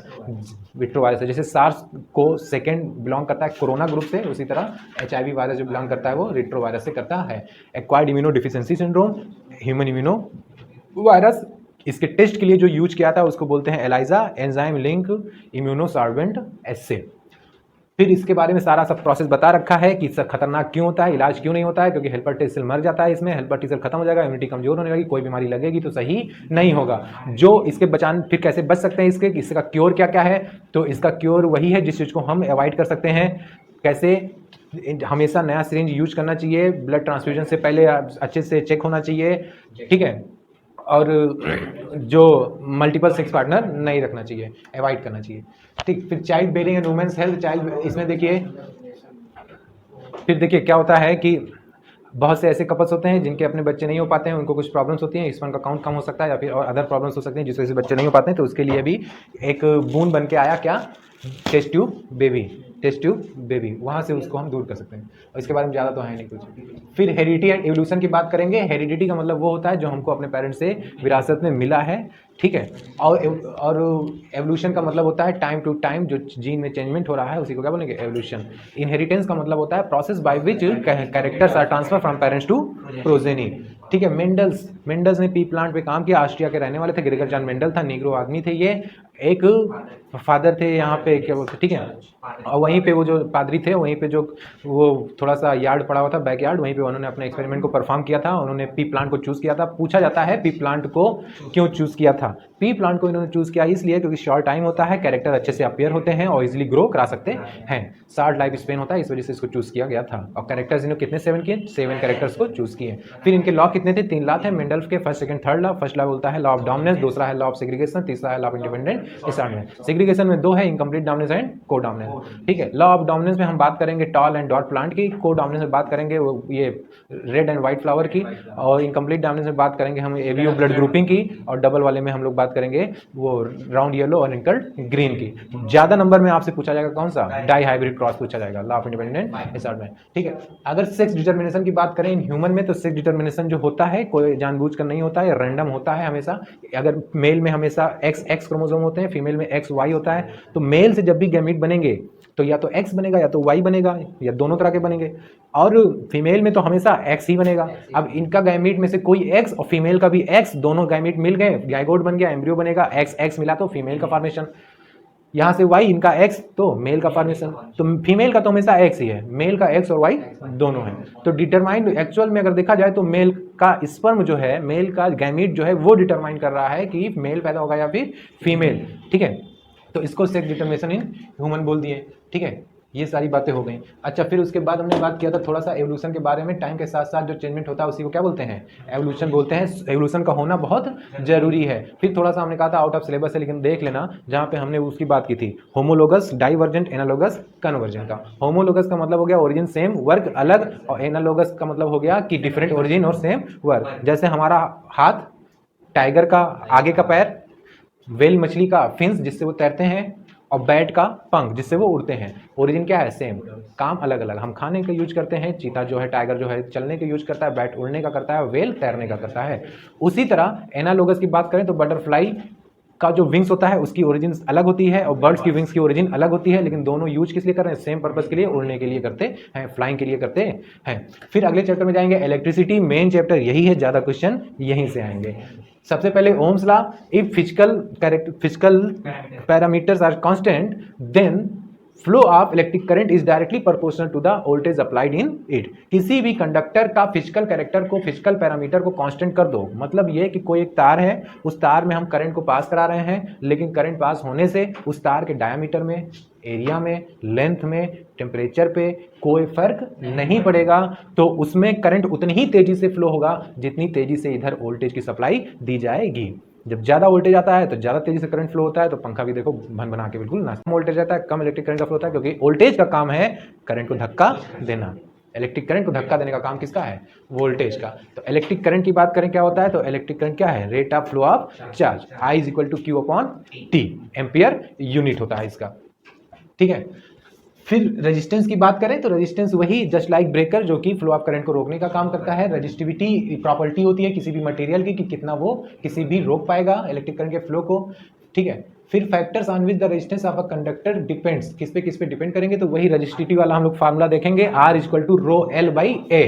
विट्रो वायरस है। जैसे सार्स को सेकेंड बिलोंग करता है कोरोना ग्रुप से, उसी तरह HIV वायरस जो बिलोंग करता है वो रिट्रो वायरस से करता है। Acquired immuno deficiency syndrome, human immuno virus. इसके टेस्ट के लिए जो यूज किया था उसको बोलते हैं एलाइजा एंजाइम लिंक इम्यूनोसार्वेंट एस्से। फिर इसके बारे में सारा सब प्रोसेस बता रखा है कि इससे खतरनाक क्यों होता है, इलाज क्यों नहीं होता है, क्योंकि हेल्पर टी सेल मर जाता है इसमें, हेल्पर टी सेल खत्म हो जाएगा, इम्यूनिटी कमजोर होने लगी, कोई बीमारी लगेगी तो सही नहीं होगा। जो इसके बचान, फिर कैसे बच सकते हैं इसका क्योर क्या क्या है, तो इसका क्योर वही है जिस चीज़ को हम अवॉइड कर सकते हैं। कैसे, हमेशा नया सिरिंज यूज करना चाहिए, ब्लड ट्रांसफ्यूजन से पहले अच्छे से चेक होना चाहिए, ठीक है, और जो मल्टीपल सेक्स पार्टनर नहीं रखना चाहिए, अवॉइड करना चाहिए, ठीक। फिर child bearing and women's health, child, इसमें देखिए, फिर देखिए क्या होता है कि बहुत से ऐसे कपल्स होते हैं जिनके अपने बच्चे नहीं हो पाते हैं, उनको कुछ प्रॉब्लम्स होती हैं, स्पर्म का काउंट कम हो सकता है या फिर और अदर प्रॉब्लम्स हो सकती हैं जिस वजह से बच्चे नहीं हो पाते हैं, तो उसके लिए भी एक बूंद बन के आया क्या, टेस्ट ट्यूब बेबी, वहाँ से उसको हम दूर कर सकते हैं। और इसके बारे में ज़्यादा तो है नहीं कुछ। फिर हेरिडिटी एंड एवोल्यूशन की बात करेंगे। हेरिडिटी का मतलब वो होता है जो हमको अपने पेरेंट्स से विरासत में मिला है, ठीक है, और एवोल्यूशन का मतलब होता है टाइम टू टाइम जो जीन में चेंजमेंट हो रहा है उसी को क्या बोलेंगे, एवोल्यूशन। इनहेरिटेंस का मतलब होता है process by which characters are transfer from parents to progeny, ठीक है। मेंडल्स ने पी प्लांट पे काम किया, ऑस्ट्रिया के रहने वाले थे, ग्रेगर जॉन मेंडल था, नीग्रो आदमी थे, ये एक फादर थे यहाँ पे, क्या बोलते, ठीक है, और वहीं पे वो जो पादरी थे, वहीं पे जो वो थोड़ा सा यार्ड पड़ा हुआ था, बैक यार्ड, वहीं पे उन्होंने अपने एक्सपेरिमेंट को परफॉर्म किया था। उन्होंने पी प्लांट को चूज़ किया था। पूछा जाता है पी प्लांट को क्यों चूज़ किया था। पी प्लांट को इन्होंने चूज़ किया इसलिए क्योंकि शॉर्ट टाइम होता है, कैरेक्टर अच्छे से अपीयर होते हैं और इजिली ग्रो करा सकते हैं, शॉर्ट लाइफ स्पेन होता है, इस वजह से इसको चूज़ किया गया था। और कैरेक्टर्स इन्होंने कितने 7 किए, 7 कैरेक्टर्स को चूज़ किए। फिर इनके लॉ कितने थे, 3 लॉ थे मेंडल्फ के, first second third law. First law बोलता है लॉ ऑफ डोमिनेंस, दूसरा है लॉ ऑफ सेग्रीगेशन, तीसरा है law of independent assignment. Segregation में 2 है, इनकम्प्लीट डोमिनेंस एंड को डोमिनेंस, ठीक है। लॉ ऑफ डोमिनेंस में हम बात करेंगे टॉल एंड डॉट प्लांट की, को डोमिनेंस में बात करेंगे ये रेड एंड व्हाइट फ्लावर की, और इनकम्प्लीट डोमिनेंस में बात करेंगे हम एवीओ ब्लड ग्रुपिंग की, और डबल वाले में हम लोग बात करेंगे वो राउंड येलो और रिंकल्ड ग्रीन की। ज्यादा नंबर में आपसे पूछा जाएगा कौन सा, डाई हाइब्रिड क्रॉस पूछा जाएगा, लॉ ऑफ इंडिपेंडेंट असाइनमेंट, ठीक है। अगर सेक्स डिटर्मिनेशन की बात करें इन ह्यूमन में, तो सेक्स डिटर्मिनेशन जो होता है कोई जानबूझ कर नहीं होता है, रैंडम होता है हमेशा। अगर मेल में हमेशा एक्स क्रोमोसोम होते हैं, फीमेल में XY होता है, तो मेल से जब भी गैमीट बनेंगे तो या तो X बनेगा या तो Y बनेगा, या दोनों तरह के बनेंगे, और फीमेल में तो हमेशा X ही बनेगा। अब इनका गैमीट में से कोई X और फीमेल का भी X, दोनों गैमीट मिल गए, गाइगोट बन गया, एम्ब्रियो बनेगा, X मिला तो फीमेल का फॉर्मेशन। यहाँ से वाई, इनका एक्स, तो मेल का फॉर्मेशन, तो फीमेल का तो हमेशा एक्स ही है, मेल का एक्स और वाई दोनों है। तो डिटरमाइन एक्चुअल में अगर देखा जाए तो मेल का स्पर्म जो है, मेल का गैमीट जो है वो डिटरमाइन कर रहा है कि मेल पैदा होगा या फिर फीमेल, ठीक है। तो इसको सेक्स डिटरमिनेशन इन ह्यूमन बोल दिए, ठीक है। ये सारी बातें हो गई। अच्छा, फिर उसके बाद हमने बात किया था थोड़ा सा एवोल्यूशन के बारे में। टाइम के साथ साथ जो चेंजमेंट होता है उसी को क्या बोलते हैं, एवोल्यूशन बोलते हैं। एवोल्यूशन का होना बहुत जरूरी है। फिर थोड़ा सा हमने कहा था आउट ऑफ सिलेबस है, लेकिन देख लेना जहाँ पे हमने उसकी बात की थी, होमोलोगस, डाइवर्जेंट, एनालोगस, कन्वर्जेंट का। होमोलोगस का मतलब हो गया ओरिजिन सेम, वर्ग अलग, और एनालोगस का मतलब हो गया कि डिफरेंट ओरिजिन और सेम वर्ग। जैसे हमारा हाथ, टाइगर का आगे का पैर, वेल मछली का फिन्स जिससे वो तैरते हैं, और बैट का पंख जिससे वो उड़ते हैं। ओरिजिन क्या है, सेम, काम अलग अलग। हम खाने का यूज करते हैं, चीता जो है, टाइगर जो है चलने का यूज करता है, बैट उड़ने का करता है, वेल तैरने का करता है। उसी तरह एनालोगस की बात करें तो बटरफ्लाई का जो विंग्स होता है उसकी ओरिजिन अलग होती है, और बर्ड्स की विंग्स की ओरिजिन अलग होती है, लेकिन दोनों यूज किस लिए कर रहे हैं, सेम पर्पस के लिए, उड़ने के लिए करते हैं, फ्लाइंग के लिए करते हैं। फिर अगले चैप्टर में जाएंगे इलेक्ट्रिसिटी, मेन चैप्टर यही है, ज्यादा क्वेश्चन यहीं से आएंगे। सबसे पहले Ohm's law, if physical parameters are constant then flow of electric current is directly proportional to the voltage applied in it. किसी भी कंडक्टर का फिजिकल कैरेक्टर को, फिजिकल पैरामीटर को कांस्टेंट कर दो, मतलब ये कि कोई एक तार है, उस तार में हम करंट को पास करा रहे हैं, लेकिन करंट पास होने से उस तार के डायमीटर में, एरिया में, लेंथ में, टेम्परेचर पे कोई फर्क नहीं पड़ेगा, तो उसमें करंट उतनी ही तेजी से फ्लो होगा जितनी तेजी से इधर वोल्टेज की सप्लाई दी जाएगी। जब ज्यादा वोल्टेज आता है तो ज्यादा तेजी से करंट फ्लो होता है, तो पंखा भी देखो भन बना के बिल्कुल ना। कम वोल्टेज आता है, कम इलेक्ट्रिक करंट का फ्लो होता है, क्योंकि वोल्टेज का काम है करंट को धक्का देना। इलेक्ट्रिक करंट को धक्का देने का काम किसका है, वोल्टेज का। तो इलेक्ट्रिक करंट की बात करें क्या होता है, तो इलेक्ट्रिक करंट क्या है, rate of flow of charge, I is equal to Q upon T, ampere unit होता है इसका, ठीक है। फिर रेजिस्टेंस की बात करें तो रेजिस्टेंस वही जस्ट लाइक ब्रेकर जो कि फ्लो ऑफ करंट को रोकने का काम करता है। रेजिस्टिविटी प्रॉपर्टी होती है किसी भी मटेरियल की कि कितना वो किसी भी रोक पाएगा इलेक्ट्रिक करंट के फ्लो को, ठीक है। फिर factors on which the resistance of a conductor depends, किस पे डिपेंड करेंगे, तो वही रेजिस्टिविटी वाला हम लोग फार्मूला देखेंगे, R is equal to rho L by A.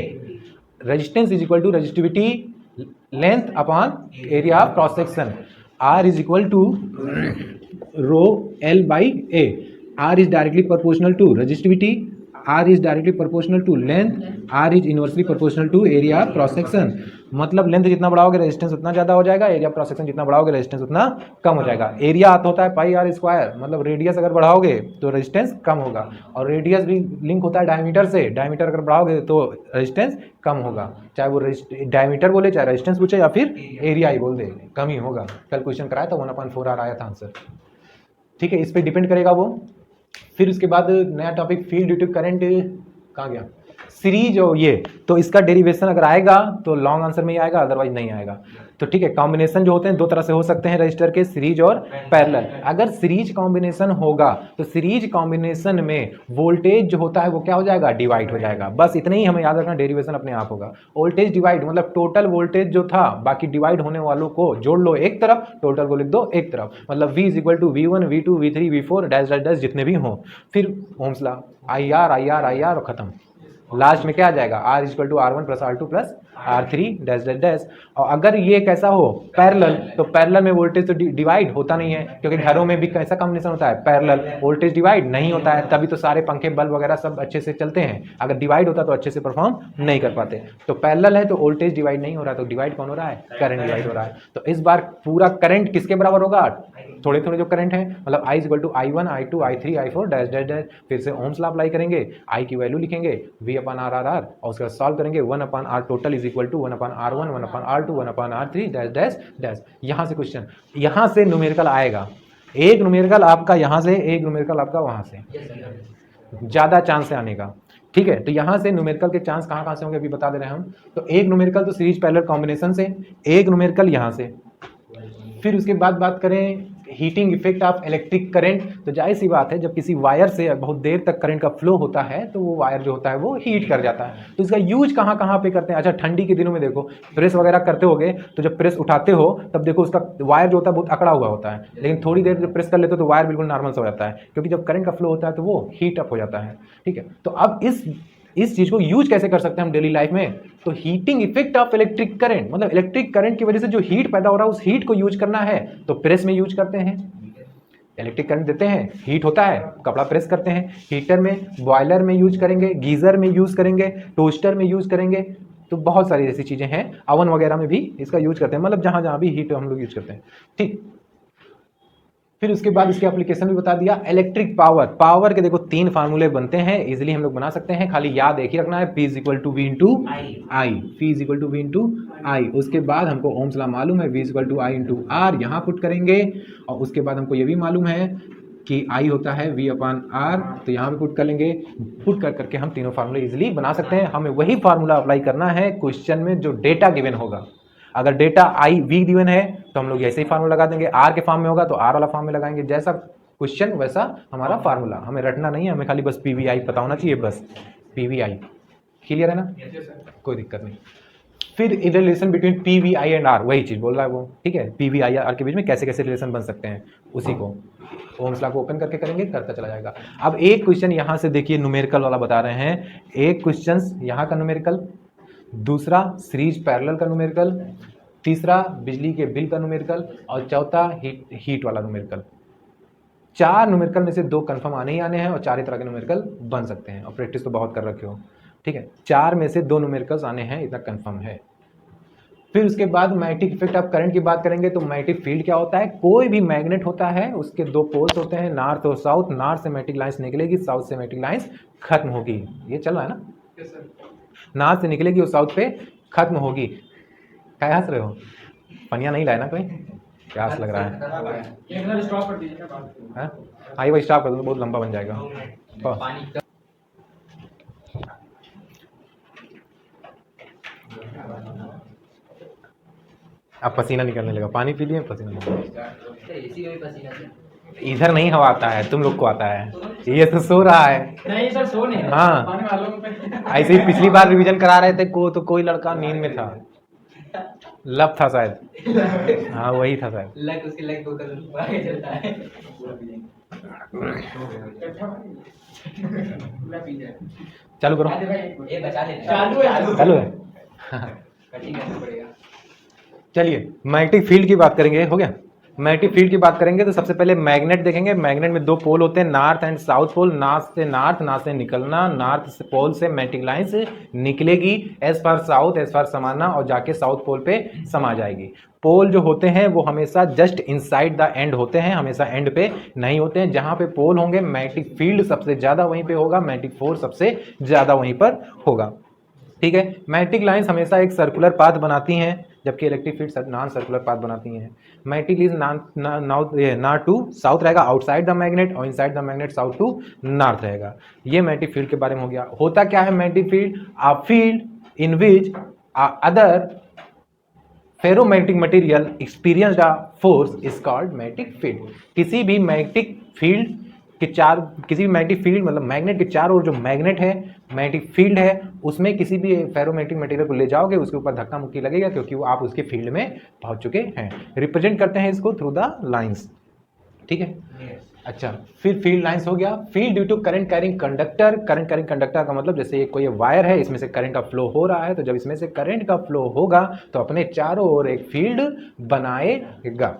Resistance is equal to resistivity length upon area of cross section, R is equal to rho L by A. R is directly proportional to resistivity, R is directly proportional to length, R is inversely proportional to area of cross section। मतलब length जितना बढ़ाओगे resistance उतना ज्यादा हो जाएगा, area cross section जितना बढ़ाओगे resistance उतना कम हो जाएगा। एरिया आता होता है पाई आर स्क्वायर, मतलब रेडियस अगर बढ़ाओगे तो रेजिस्टेंस कम होगा, और रेडियस भी लिंक होता है डायमीटर से, डायमीटर अगर बढ़ाओगे तो रेजिस्टेंस कम होगा। चाहे वो डायमीटर बोले, चाहे रेजिस्टेंस पूछे, या फिर एरिया ही बोल दे, कम ही होगा। कल क्वेश्चन कराया था 1/4 आया था आंसर, ठीक है। इस पर डिपेंड करेगा वो। फिर उसके बाद नया topic field due to current, कहाँ गया, सीरीज और ये, तो इसका डेरिवेशन अगर आएगा तो लॉन्ग आंसर में ही आएगा, अदरवाइज नहीं आएगा। तो ठीक है, कॉम्बिनेशन जो होते हैं दो तरह से हो सकते हैं रजिस्टर के, सीरीज और पैरेलल। अगर सीरीज कॉम्बिनेशन होगा तो सीरीज कॉम्बिनेशन में वोल्टेज जो होता है वो क्या हो जाएगा, डिवाइड हो जाएगा। बस इतना ही हमें याद रखना, डेरिवेशन अपने आप होगा। वोल्टेज डिवाइड मतलब टोटल वोल्टेज जो था बाकी डिवाइड होने वालों को जोड़ लो एक तरफ, टोटल को लिख दो एक तरफ, मतलब V is equal to V1 V2 V3 V4 dash dash dash जितने भी हों। फिर ओम्स लॉ, IR और खत्म। लास्ट में क्या आ जाएगा, R is equal to R1 plus R2 plus R3 dash dash dash. और अगर ये कैसा हो पैरेलल, तो पैरेलल में वोल्टेज तो डिवाइड होता नहीं है, क्योंकि घरों में भी कैसा कॉम्बिनेशन होता है, पैरेलल, वोल्टेज डिवाइड नहीं होता है, तभी तो सारे पंखे बल्ब वगैरह सब अच्छे से चलते हैं। अगर डिवाइड होता तो अच्छे से परफॉर्म नहीं कर पाते। तो पैरेलल है तो वोल्टेज डिवाइड नहीं हो रहा, तो डिवाइड कौन हो रहा है, करंट डिवाइड हो रहा है। तो इस बार पूरा करंट किसके बराबर होगा, थोड़े थोड़े जो करंट है, मतलब I is equal to I1 I2 I3 I4 dash dash dash. फिर से ओम्स लॉ अप्लाई करेंगे, I की वैल्यू लिखेंगे V upon R R R, और उसके बाद सॉल्व करेंगे 1 upon R total is equal to 1 upon R1 1 upon R2 1 upon R3 dash dash dash. यहाँ से क्वेश्चन, यहाँ से न्यूमेरिकल आएगा, एक न्यूमेरिकल आपका यहाँ से, एक न्यूमेरिकल आपका वहाँ से, ज्यादा चांस है आने का, ठीक है। तो यहाँ से न्यूमेरिकल के चांस कहाँ कहाँ से होंगे अभी बता दे रहे हैं हम। तो एक न्यूमेरिकल तो सीरीज पैरेलल कॉम्बिनेशन से, एक न्यूमेरिकल यहाँ से। फिर उसके बाद बात करें heating effect of electric current, तो जाहिर सी बात है जब किसी वायर से बहुत देर तक करंट का फ्लो होता है तो वो वायर जो होता है वो हीट कर जाता है। तो इसका यूज कहाँ कहाँ पे करते हैं, अच्छा ठंडी के दिनों में देखो प्रेस वगैरह करते होगे, तो जब प्रेस उठाते हो तब देखो उसका वायर जो होता है बहुत अकड़ा हुआ होता है, लेकिन थोड़ी देर जब प्रेस कर लेते हो तो वायर बिल्कुल नॉर्मल सा हो जाता है, क्योंकि जब करंट का फ्लो होता है तो वो हीट अप हो जाता है, ठीक है। तो अब इस चीज को यूज कैसे कर सकते हैं हम डेली लाइफ में, तो heating effect of electric current, मतलब इलेक्ट्रिक करंट की वजह से जो हीट पैदा हो रहा है उस हीट को यूज करना है तो प्रेस में यूज करते हैं। इलेक्ट्रिक करंट देते हैं, हीट होता है, कपड़ा प्रेस करते हैं, हीटर में, बॉयलर में यूज करेंगे, गीजर में यूज करेंगे, टोस्टर में यूज करेंगे, तो बहुत सारी ऐसी चीजें हैं, ओवन वगैरह में भी इसका यूज करते हैं, मतलब जहां जहां भी हीट हम लोग यूज करते हैं। ठीक, फिर उसके बाद इसके एप्लीकेशन भी बता दिया। इलेक्ट्रिक पावर, पावर के देखो 3 फार्मूले बनते हैं, इजीली हम लोग बना सकते हैं, खाली याद एक ही रखना है, P equal to V into I, P equal to V into I. उसके बाद हमको ओम्स लॉ मालूम है, V equal to I into R, यहाँ पुट करेंगे, और उसके बाद हमको ये भी मालूम है कि I होता है V अपान आर, तो यहाँ पे पुट कर लेंगे, पुट कर करके हम तीनों फार्मूले इजीली बना सकते हैं। हमें वही फार्मूला अप्लाई करना है क्वेश्चन में जो डेटा गिवन होगा। अगर डेटा आई वी गिवन है तो हम लोग ऐसे ही फार्मूला लगा देंगे, आर के फॉर्म में होगा तो आर वाला फॉर्म में लगाएंगे, जैसा क्वेश्चन वैसा हमारा फार्मूला, हमें रटना नहीं है, हमें खाली बस पीवीआई पता होना चाहिए, बस पीवीआई। क्लियर है ना? कोई दिक्कत नहीं। फिर इधर relation between PVI and R, वही चीज बोल रहा है वो, ठीक है, पीवीआई आर के बीच में कैसे कैसे रिलेशन बन सकते हैं, उसी को ओम्स लॉ को ओपन करके करेंगे, करता चला जाएगा। अब एक क्वेश्चन यहाँ से देखिए न्यूमेरिकल वाला बता रहे हैं, एक क्वेश्चन यहाँ का न्यूमेरिकल, दूसरा सीरीज पैरेलल का न्यूमेरिकल, तीसरा बिजली के बिल का न्यूमेरिकल, और चौथा हीट वाला न्यूमेरिकल। 4 न्यूमेरिकल में से 2 कंफर्म आने ही आने हैं, और 4 ही तरह के न्यूमेरिकल बन सकते हैं, और प्रैक्टिस तो बहुत कर रखे हो, ठीक है। 4 में से 2 न्यूमेरिकल्स आने हैं, इतना कंफर्म है। फिर उसके बाद मैग्नेटिक इफेक्ट ऑफ करंट की बात करेंगे, तो मैग्नेटिक फील्ड क्या होता है, कोई भी मैग्नेट होता है उसके 2 पोल्स होते हैं, नॉर्थ और साउथ, नॉर्थ से मैग्नेटिक लाइंस निकलेगी, साउथ से मैग्नेटिक लाइंस खत्म होगी, ये चल रहा है ना, नॉर्थ से निकलेगी और साउथ पे खत्म होगी। क्या हंस रहे हो, पनिया नहीं लाए ना कोई, प्यास लग रहा है, आई वो स्टॉप कर दो, बहुत लंबा बन जाएगा। अब पसीना निकलने लगा, पानी पी लिए, पसीना निकलने, इधर नहीं हवा आता है, तुम लोग को आता है, ये तो सो रहा है। नहीं सर सो नहीं, हाँ ऐसे ही पिछली बार रिवीजन करा रहे थे तो कोई लड़का नींद में था, लब था शायद, हाँ वही था शायद, लग उसके लग को आगे चलता है। चालू करो, चालू है। चलिए मैग्नेटिक फील्ड की बात करेंगे, हो गया। मैग्नेटिक फील्ड की बात करेंगे तो सबसे पहले मैग्नेट देखेंगे, मैग्नेट में 2 पोल होते हैं, north and south pole, north से नॉर्थ, नॉर्थ से निकलना, नॉर्थ से पोल से मैग्नेटिक लाइन से निकलेगी as far south, as far समाना, और जाके साउथ पोल पे समा जाएगी। पोल जो होते हैं वो हमेशा जस्ट इनसाइड द एंड होते हैं, हमेशा एंड पे नहीं होते हैं। जहां पे पोल होंगे मैग्नेटिक फील्ड सबसे ज्यादा वहीं पे होगा, मैग्नेटिक फोर्स सबसे ज्यादा वहीं पर होगा, ठीक है। मैग्नेटिक लाइंस हमेशा एक सर्कुलर पाथ बनाती हैं, जबकि electric field non circular path बनाती हैं। Magnetic is north to south रहेगा, आउटसाइड द मैग्नेट, और inside the magnet south to north रहेगा। ये मैग्नेटिक फील्ड के बारे में हो गया। होता क्या है magnetic field, a field in which other ferromagnetic material experienced a force is called magnetic field. किसी भी मैग्नेटिक फील्ड के किसी भी मैग्नेटिक फील्ड मतलब मैग्नेट के चारों ओर जो मैग्नेट है, मैग्नेटिक फील्ड है, उसमें किसी भी फेरोमैग्नेटिक मटेरियल को ले जाओगे उसके ऊपर धक्का मुक्की लगेगा, क्योंकि वो आप उसके फील्ड में पहुंच चुके हैं। रिप्रेजेंट करते हैं इसको थ्रू द लाइंस, ठीक है। अच्छा, फिर फील्ड लाइंस हो गया। Field due to current carrying conductor, current carrying conductor का मतलब जैसे ये कोई वायर है, इसमें से करंट का फ्लो हो रहा है, तो जब इसमें से करंट का फ्लो होगा तो अपने चारों ओर एक फील्ड बनाएगा,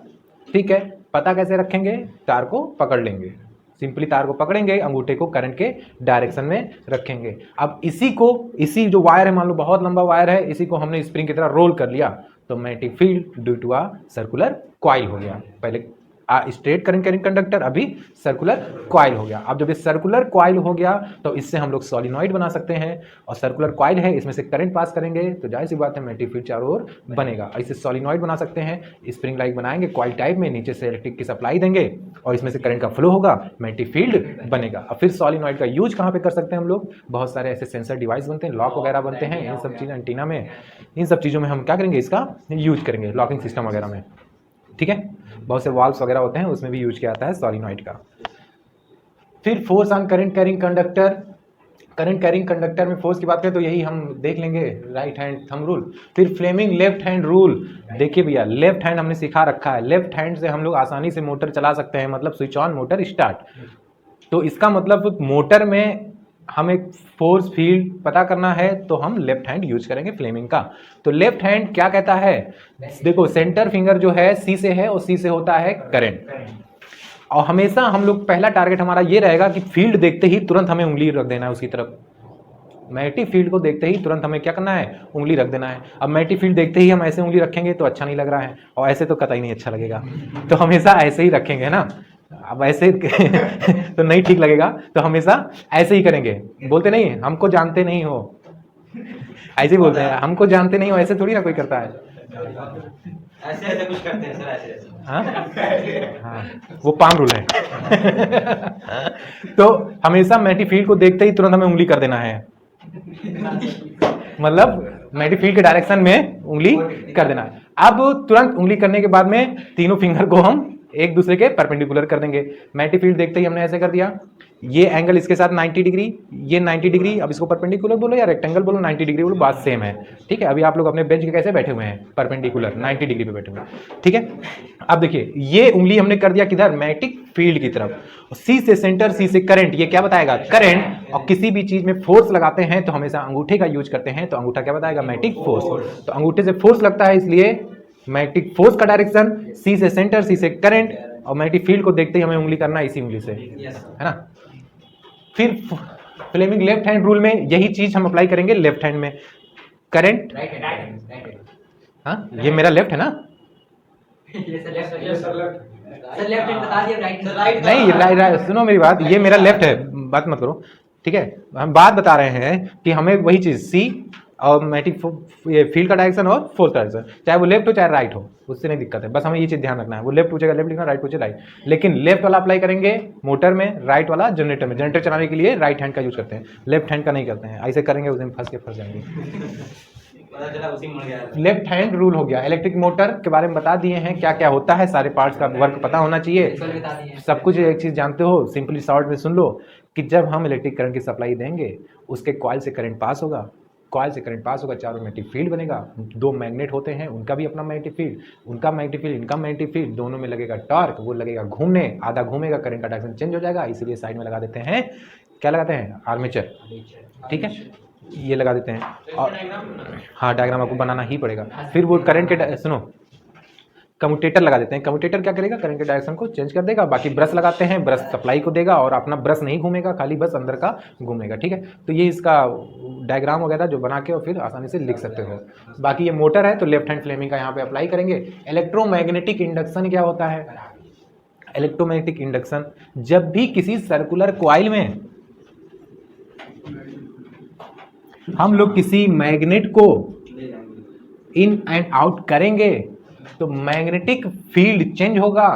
ठीक है। पता कैसे रखेंगे, तार को पकड़ लेंगे, सिंपली तार को पकड़ेंगे, अंगूठे को करंट के डायरेक्शन में रखेंगे। अब इसी जो वायर है, मान लो बहुत लंबा वायर है, इसी को हमने स्प्रिंग की तरह रोल कर लिया, तो magnetic field due to a circular coil हो गया। पहले स्ट्रेट करंट कैरिंग कंडक्टर, अभी सर्कुलर कॉइल हो गया। अब जब ये सर्कुलर कॉइल हो गया तो इससे हम लोग सॉलिनॉइड बना सकते हैं, और सर्कुलर कॉइल है, इसमें से करंट पास करेंगे तो जाहिर सी बात है मैग्नेटिक फील्ड चारों ओर बनेगा। इसे सॉलिनॉइड बना सकते हैं, स्प्रिंग लाइक बनाएंगे कॉइल टाइप में, नीचे से इलेक्ट्रिक की सप्लाई देंगे और इसमें से करंट का फ्लो होगा, मैग्नेटिक फील्ड बनेगा। और फिर सॉलिनॉइड का यूज कहाँ पे कर सकते हैं हम लोग, बहुत सारे ऐसे सेंसर डिवाइस बनते हैं, लॉक वगैरह बनते हैं, इन सब चीज़ें एंटीना में, इन सब चीज़ों में हम क्या करेंगे, इसका यूज करेंगे, लॉकिंग सिस्टम वगैरह में, ठीक है। बहुत से वाल्व्स वगैरह होते हैं, उसमें भी यूज किया जाता है सॉलिनॉइड का। फिर force on current carrying conductor, current carrying conductor में फोर्स की बात करें तो यही हम देख लेंगे, राइट हैंड थंब रूल। फिर फ्लेमिंग लेफ्ट हैंड रूल, देखिए भैया लेफ्ट हैंड हमने सिखा रखा है, लेफ्ट हैंड से हम लोग आसानी से मोटर चला सकते हैं, मतलब स्विच ऑन मोटर स्टार्ट। तो इसका मतलब मोटर में हमें फोर्स फील्ड पता करना है तो हम लेफ्ट हैंड यूज करेंगे फ्लेमिंग का। तो लेफ्ट हैंड क्या कहता है, देखो सेंटर फिंगर जो है सी से है और सी से होता है करंट, और हमेशा हम लोग पहला टारगेट हमारा ये रहेगा कि फील्ड देखते ही तुरंत हमें उंगली रख देना है उसकी तरफ। मैग्नेटिक फील्ड को देखते ही तुरंत हमें क्या करना है, उंगली रख देना है। अब मैग्नेटिक फील्ड देखते ही हम ऐसे उंगली रखेंगे तो अच्छा नहीं लग रहा है, और ऐसे तो कतई नहीं अच्छा लगेगा, तो हमेशा ऐसे ही रखेंगे ना। अब ऐसे तो नहीं ठीक लगेगा, तो हमेशा ऐसे ही करेंगे। बोलते नहीं हमको जानते नहीं हो, ऐसे ही बोलते हैं हमको जानते नहीं हो, ऐसे थोड़ी ना कोई करता है। ऐसे ऐसे कुछ करते हैं सर, ऐसे ऐसे। हाँ, वो पाम रूल है। तो हमेशा मैग्नेटिक फील्ड को देखते ही तुरंत हमें उंगली कर देना है, मतलब मैग्नेटिक फील्ड के डायरेक्शन में उंगली कर देना है। अब तुरंत उंगली करने के बाद में तीनों फिंगर को हम एक दूसरे के परपेंडिकुलर कर देंगे। मैग्नेटिक फील्ड देखते ही हमने ऐसे कर दिया, ये एंगल इसके साथ 90 डिग्री, ये 90 डिग्री। अब इसको परपेंडिकुलर बोलो या रेक्टेंगल बोलो, 90 डिग्री बोलो, बात सेम है। ठीक है, अभी आप लोग अपने बेंच के कैसे बैठे हुए हैं, परपेंडिकुलर 90 डिग्री पे बैठे हुए हैं। ठीक है, अब देखिए ये उंगली हमने कर दिया किधर, मैग्नेटिक फील्ड की तरफ। सी से सेंटर, सी से करंट, ये क्या बताएगा, करंट। और किसी भी चीज में फोर्स लगाते हैं तो हमेशा अंगूठे का यूज करते हैं, तो अंगूठा क्या बताएगा, मैग्नेटिक फोर्स। तो अंगूठे से फोर्स लगता है, इसलिए मैग्नेटिक फोर्स का डायरेक्शन सी से सेंटर, सी से करंट, और मैग्नेटिक फील्ड को देखते ही हमें उंगली करना है इसी उंगली से, है ना। फिर फ्लेमिंग लेफ्ट हैंड रूल में यही चीज हम अप्लाई करेंगे लेफ्ट हैंड में। करंट, हाँ ये मेरा लेफ्ट है ना, नहीं राइट, सुनो मेरी बात, ये मेरा लेफ्ट है, बात मत करो। ठीक है, हम बात बता रहे हैं कि हमें वही चीज सी और मैग्नेटिक फील्ड का डायरेक्शन और फोर्स का डायरेक्शन, चाहे वो लेफ्ट हो चाहे राइट हो, उससे नहीं दिक्कत है, बस हमें ये चीज ध्यान रखना है। वो लेफ्ट पूछेगा लेफ्ट लिखना, राइट पूछे राइट। लेकिन लेफ्ट वाला अप्लाई करेंगे मोटर में, राइट वाला जनरेटर में। जनरेटर चलाने के लिए राइट हैंड का यूज करते हैं, लेफ्ट हैंड का नहीं करते हैं। ऐसे करेंगे उस दिन फंस जाएंगे। लेफ्ट हैंड रूल हो गया। इलेक्ट्रिक मोटर के बारे में बता दिए हैं क्या क्या होता है, सारे पार्ट्स का वर्क पता होना चाहिए, सब कुछ एक चीज जानते हो। सिंपली शॉर्ट में सुन लो कि जब हम इलेक्ट्रिक करंट की सप्लाई देंगे, उसके कॉइल से करंट पास होगा, कॉइल से करंट पास होगा, चारों मैग्नेटिक फील्ड बनेगा। दो मैग्नेट होते हैं, उनका भी अपना मैग्नेटिक फील्ड, उनका मैग्नेटिक फील्ड, इनका मैग्नेटिक फील्ड, दोनों में लगेगा टॉर्क, वो लगेगा घूमने, आधा घूमेगा, करंट का डायरेक्शन चेंज हो जाएगा। इसीलिए साइड में लगा देते हैं, क्या लगाते हैं, आर्मेचर। ठीक है, ये लगा देते हैं। और हाँ, डायग्राम आपको बनाना ही पड़ेगा। फिर वो करंट के सुनो, कम्यूटेटर लगा देते हैं। कम्यूटेटर क्या करेगा, करंट के डायरेक्शन को चेंज कर देगा। बाकी ब्रश लगाते हैं, ब्रश सप्लाई को देगा और अपना ब्रश नहीं घूमेगा, खाली बस अंदर का घूमेगा। ठीक है, तो ये इसका डायग्राम वगैरह जो बना के और फिर आसानी से लिख सकते हो। बाकी ये मोटर है तो लेफ्ट हैंड फ्लेमिंग का यहाँ पे अप्लाई करेंगे। इलेक्ट्रोमैग्नेटिक इंडक्शन क्या होता है, इलेक्ट्रोमैग्नेटिक इंडक्शन जब भी किसी सर्कुलर कॉइल में हम लोग किसी मैग्नेट को इन एंड आउट करेंगे तो मैग्नेटिक फील्ड चेंज होगा,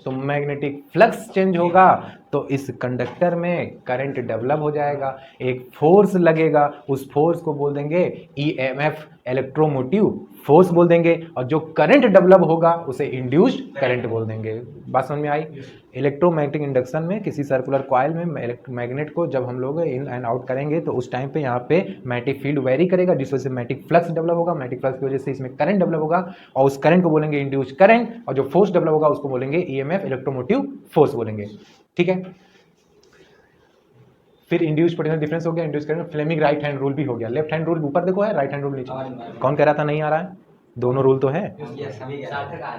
तो मैग्नेटिक फ्लक्स चेंज होगा, तो इस कंडक्टर में करंट डेवलप हो जाएगा, एक फोर्स लगेगा, उस फोर्स को बोल देंगे ईएमएफ, इलेक्ट्रोमोटिव फोर्स बोल देंगे, और जो करंट डेवलप होगा उसे इंड्यूस्ड करंट बोल देंगे। बात समझ में आई। इलेक्ट्रोमैग्नेटिक इंडक्शन में किसी सर्कुलर कॉइल में मैग्नेट को जब हम लोग इन एंड आउट करेंगे तो उस टाइम पे यहाँ पे मैग्नेटिक फील्ड वेरी करेगा, जिस वजह से मैग्नेटिक फ्लक्स डेवलप होगा, मैग्नेटिक फ्लक्स की वजह से इसमें करंट डेवलप होगा, और उस करंट को बोलेंगे इंड्यूस्ड करंट, और जो फोर्स डेवलप होगा उसको बोलेंगे ईएमएफ, इलेक्ट्रोमोटिव फोर्स बोलेंगे। ठीक है, फिर इंड्यूस्ड पोटेंशियल डिफरेंस हो गया, induce current. Fleming right hand rule भी हो गया। लेफ्ट हैंड रूल ऊपर देखो है, राइट हैंड रूल नीचे। कौन कह रहा था नहीं आ रहा है, दोनों रूल तो है,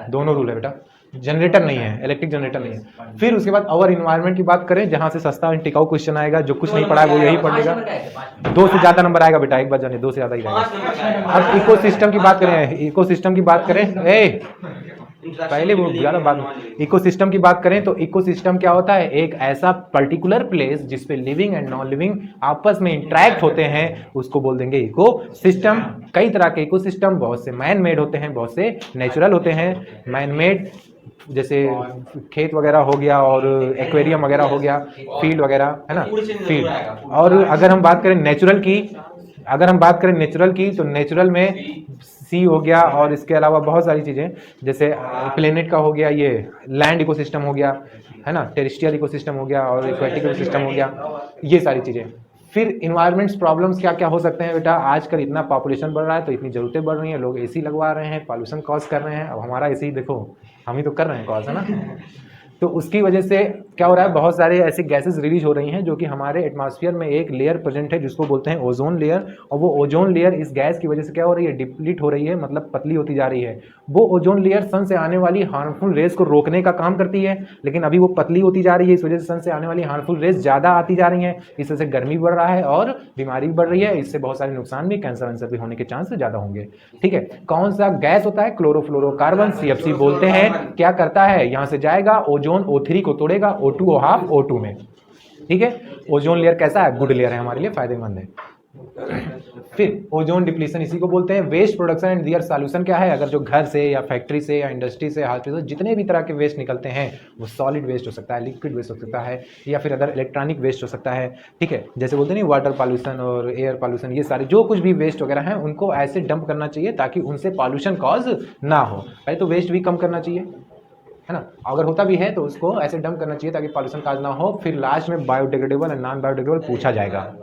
दोनों रूल है बेटा। जनरेटर नहीं है, इलेक्ट्रिक जनरेटर नहीं है। फिर उसके बाद अवर इन्वायरमेंट की बात करें, जहां से सस्ता एंड टिकाऊ क्वेश्चन आएगा, जो कुछ नहीं पढ़ा है वो यही पढ़ेगा। 2 से ज्यादा नंबर आएगा बेटा, एक बार जानिए, 2 से ज्यादा ही रहेगा। अब इकोसिस्टम की बात करें, इकोसिस्टम की बात करें, पहले वो ज्यादा बात, इकोसिस्टम की बात करें तो इकोसिस्टम क्या होता है, एक ऐसा पर्टिकुलर प्लेस जिसपे लिविंग एंड नॉन लिविंग आपस में इंटरेक्ट होते हैं, उसको बोल देंगे इकोसिस्टम। कई तरह के इकोसिस्टम, बहुत से मैन मेड होते हैं, बहुत से नेचुरल होते हैं। मैन मेड जैसे खेत वगैरह हो गया, और एक्वेरियम वगैरह हो गया, फील्ड वगैरह, है ना, फील्ड। और अगर हम बात करें नेचुरल की, तो नेचुरल में सी हो गया, और इसके अलावा बहुत सारी चीज़ें, जैसे प्लेनेट का हो गया, ये लैंड इकोसिस्टम हो गया, है ना, टेरेस्ट्रियल इकोसिस्टम हो गया, और एक्वेटिक इकोसिस्टम हो गया, ये सारी चीज़ें। फिर इन्वायरमेंट्स प्रॉब्लम्स क्या क्या हो सकते हैं बेटा, आजकल इतना पॉपुलेशन बढ़ रहा है तो इतनी ज़रूरतें बढ़ रही हैं, लोग एसी लगवा रहे हैं, पॉल्यूशन कॉज कर रहे हैं। अब हमारा एसी देखो, हम ही तो कर रहे हैं कॉज, है ना। तो उसकी वजह से क्या हो रहा है, बहुत सारे ऐसे गैसेस रिलीज हो रही हैं जो कि हमारे एटमॉस्फेयर में एक लेयर प्रेजेंट है जिसको बोलते हैं ओजोन लेयर, और वो ओजोन लेयर इस गैस की वजह से क्या हो रही है, डिप्लीट हो रही है, मतलब पतली होती जा रही है। वो ओजोन लेयर सन से आने वाली हार्मफुल रेस को रोकने का काम करती है, लेकिन अभी वो पतली होती जा रही है, इस वजह से सन से आने वाली हार्मफुल रेस ज़्यादा आती जा रही हैं, इस वजह से गर्मी बढ़ रहा है और बीमारी भी बढ़ रही है, इससे बहुत सारे नुकसान भी, कैंसर वैंसर भी होने के चांस ज़्यादा होंगे। ठीक है, कौन सा गैस होता है, क्लोरोफ्लोरोकार्बन, CFC बोलते हैं। क्या करता है, यहाँ से जाएगा ओजोन O3 को तोड़ेगा O2 O half O2 में। ठीक है, ओजोन लेयर कैसा है, गुड लेयर है, हमारे लिए फायदेमंद है। फिर ओजोन डिप्लीशन इसी को बोलते हैं। Waste production and their solution क्या है, अगर जो घर से या फैक्ट्री से या इंडस्ट्री से हॉस्पिटल जितने भी तरह के वेस्ट निकलते हैं, वो सॉलिड वेस्ट हो सकता है, लिक्विड वेस्ट हो सकता है, या फिर अदर इलेक्ट्रॉनिक वेस्ट हो सकता है। ठीक है, जैसे बोलते हैं वाटर पॉल्यूशन और एयर पॉल्यूशन, ये सारे जो कुछ भी वेस्ट वगैरह हैं उनको ऐसे डंप करना चाहिए ताकि उनसे पॉल्यूशन कॉज ना हो। पहले तो वेस्ट भी कम करना चाहिए, है ना, अगर होता भी है तो उसको ऐसे डंप करना चाहिए ताकि पॉल्यूशन काज ना हो। फिर लास्ट में बायोडिग्रेडेबल एंड नॉन बायोडिग्रेडेबल पूछा जाएगा।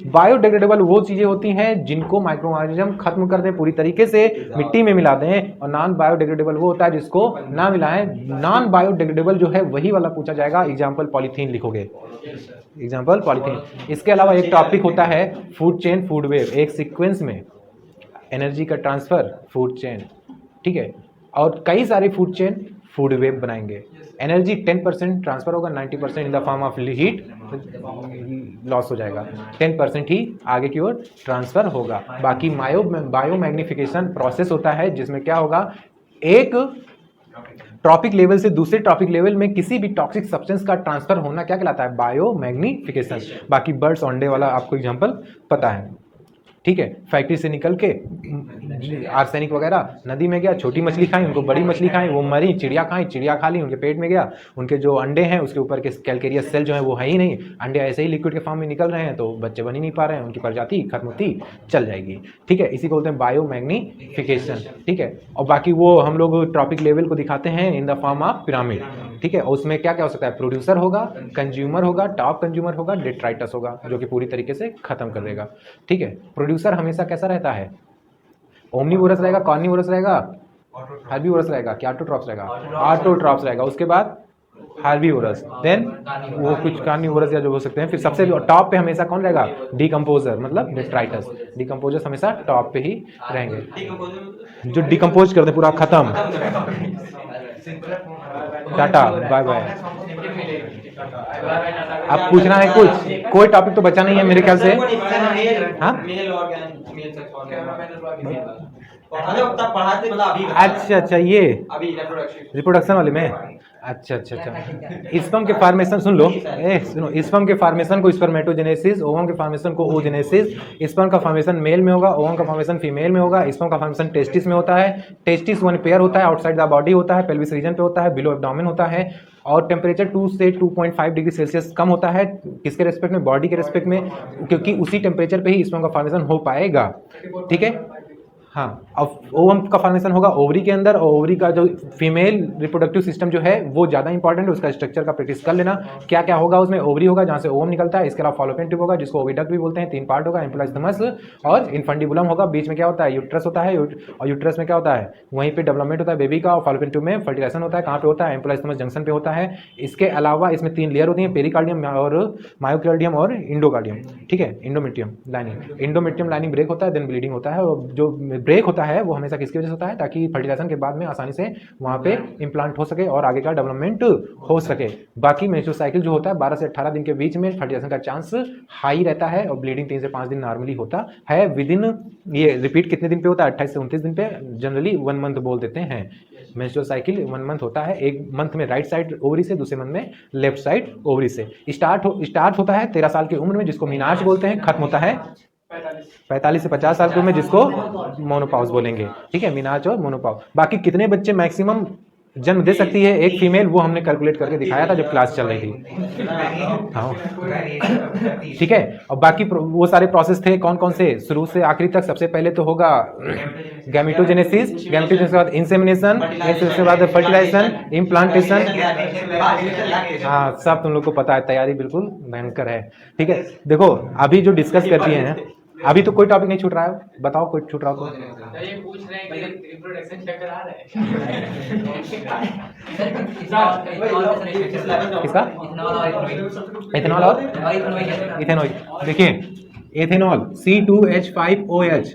बायोडिग्रेडेबल वो चीज़ें होती हैं जिनको माइक्रो ऑर्गेनिज्म खत्म कर दें पूरी तरीके से, मिट्टी में मिला दें, और नॉन बायोडिग्रेडेबल वो होता है जिसको ना मिलाएं। नॉन बायोडिग्रेडेबल जो है वही वाला पूछा जाएगा। एग्जाम्पल पॉलीथीन लिखोगे, एग्जाम्पल पॉलीथीन। इसके अलावा एक टॉपिक होता है फूड चेन, फूड वेव, एक सीक्वेंस में एनर्जी का ट्रांसफर, फूड चेन। ठीक है, और कई सारे फूड चेन फूड वेव बनाएंगे। एनर्जी 10% ट्रांसफर होगा, 90% in the form of heat loss हो जाएगा, 10% ही आगे की ओर ट्रांसफर होगा। बाकी बायो मैग्निफिकेशन प्रोसेस होता है जिसमें क्या होगा, एक ट्रॉपिक लेवल से दूसरे ट्रॉपिक लेवल में किसी भी टॉक्सिक सब्सटेंस का ट्रांसफर होना क्या कहलाता है, बायो मैग्निफिकेशन। बाकी बर्ड्स अंडे वाला आपको एग्जांपल पता है। ठीक है, फैक्ट्री से निकल के आर्सेनिक वगैरह नदी में गया, छोटी मछली खाई, उनको बड़ी मछली खाई, वो मरी, चिड़िया खाई, चिड़िया खा ली, उनके पेट में गया, उनके जो अंडे हैं उसके ऊपर के कैलकेरियस सेल जो है वो है ही नहीं, अंडे ऐसे ही लिक्विड के फॉर्म में निकल रहे हैं तो बच्चे बन ही नहीं पा रहे हैं, उनकी प्रजाति खत्म होती चल जाएगी। ठीक है, इसी को बोलते हैं बायो मैग्निफिकेशन। ठीक है, और बाकी वो हम लोग ट्रॉपिक लेवल को दिखाते हैं in the form of pyramid. ठीक है, उसमें क्या क्या हो सकता है, प्रोड्यूसर होगा, कंज्यूमर होगा, टॉप कंज्यूमर होगा, डेट्राइटस होगा जो कि पूरी तरीके से खत्म कर देगा। ठीक है, प्रोड्यूसर हमेशा कैसा रहता है, ओमनीवोरस रहेगा, कार्निवोरस रहेगा, हर्बीवोरस रहेगा, क्या ऑटोट्रॉप्स रहेगा, ऑटोट्रॉप्स रहेगा। उसके बाद हर्बीवोरस, देन वो कुछ कार्निवोरस या जो हो सकते हैं। फिर सबसे टॉप पे हमेशा कौन रहेगा, डिकम्पोजर, मतलब डेट्राइटस। डिकम्पोजर्स हमेशा टॉप पे ही रहेंगे, जो डिकम्पोज कर दे पूरा खत्म। Tata bye bye. अब पूछना है कुछ, कोई टॉपिक तो बचा नहीं है मेरे ख्याल से। हाँ, अच्छा अच्छा, ये रिप्रोडक्शन वाले में, अच्छा अच्छा अच्छा। स्पर्म के फॉर्मेशन सुन लो, सुनो, स्पर्म के फॉर्मेशन को स्पर्मेटोजेनेसिस, ओवम के फॉर्मेशन को ओजेनेसिस। स्पर्म का फॉर्मेशन मेल में होगा, ओवम का फॉर्मेशन फीमेल में होगा। स्पर्म का फॉर्मेशन टेस्टिस में होता है। टेस्टिस वन पेयर होता है, आउटसाइड द बॉडी होता है, पेल्विस रीजन पे होता है, बिलो एब्डोमेन होता है, और टेम्परेचर 2 से 2.5 डिग्री सेल्सियस कम होता है। किसके रेस्पेक्ट में, बॉडी के रेस्पेक्ट में, क्योंकि उसी टेम्परेचर पे ही स्पर्म का फॉर्मेशन हो पाएगा। ठीक है, हाँ, अब ओवम का फॉर्मेशन होगा ओवरी के अंदर, और ओवरी का जो फीमेल रिप्रोडक्टिव सिस्टम जो है वो ज़्यादा इंपॉर्टेंट है, उसका स्ट्रक्चर का प्रैक्टिस कर लेना। क्या क्या होगा उसमें, ओवरी होगा जहाँ से ओवम निकलता है, इसके अलावा फॉलोपियन ट्यूब होगा जिसको ओविडक्ट भी बोलते हैं, 3 पार्ट होगा, इम्प्लाइस्थमस और इन्फंडिबुलम होगा। बीच में क्या होता है, यूट्रस होता है, और यूट्रस में क्या होता है, वहीं पे डेवलपमेंट होता है बेबी का, और फॉलोपियन ट्यूब में फर्टिलाइजेशन होता है। कहाँ पे होता है, इम्प्लाइस्थमस जंक्शन पे होता है। इसके अलावा इसमें 3 लेयर होती हैं, पेरिकार्डियम और मायोकार्डियम और इंडोकार्डियम। ठीक है, endometrium lining, endometrium lining break होता है, देन ब्लीडिंग होता है, और जो ब्रेक होता है वो हमेशा किसकी वजह से होता है, ताकि फर्टिलाइजेशन के बाद में आसानी से वहाँ पे इम्प्लांट हो सके और आगे का डेवलपमेंट हो सके। बाकी मेंस्ट्रुअल साइकिल जो होता है 12 से 18 दिन के बीच में फर्टिलाइजेशन का चांस हाई रहता है, और ब्लीडिंग 3 से 5 दिन नॉर्मली होता है। विद इन ये रिपीट कितने दिन पे होता है, 28 से 29 दिन पे, जनरली 1 मंथ बोल देते हैं। मेंस्ट्रुअल साइकिल 1 मंथ होता है, एक मंथ में राइट साइड ओवरी से, दूसरे मंथ में लेफ्ट साइड ओवरी से। स्टार्ट होता है 13 साल की उम्र में जिसको मीनार्च बोलते हैं, खत्म होता है 45 से 50 साल की उम्र में जिसको मोनोपाउस बोलेंगे। ठीक है, मीनार्च और मोनोपाउस। बाकी कितने बच्चे मैक्सिमम जन्म दे सकती है एक फीमेल, वो हमने कैलकुलेट करके दिखाया था जब क्लास चल रही थी। हाँ, ठीक है, और बाकी वो सारे प्रोसेस थे कौन कौन से, शुरू से आखिरी तक। सबसे पहले तो होगा गैमेटोजेनेसिस, गैमेटोजेनेसिस के बाद इंसेमिनेशन, इसके बाद फर्टिलाइजेशन, इम्प्लांटेशन। हाँ, सब तुम लोग को पता है, तैयारी बिल्कुल भयंकर है। ठीक है, देखो अभी जो डिस्कस कर रही हैं अभी तो कोई टॉपिक नहीं छूट रहा है, बताओ कोई छूट रहा हो तो। ये पूछ रहे हैं कि रिप्रोडक्शन चक्कर आ रहा है। किसका? इथेनॉल और इथेनॉल। देखिए इथेनॉल C2H5OH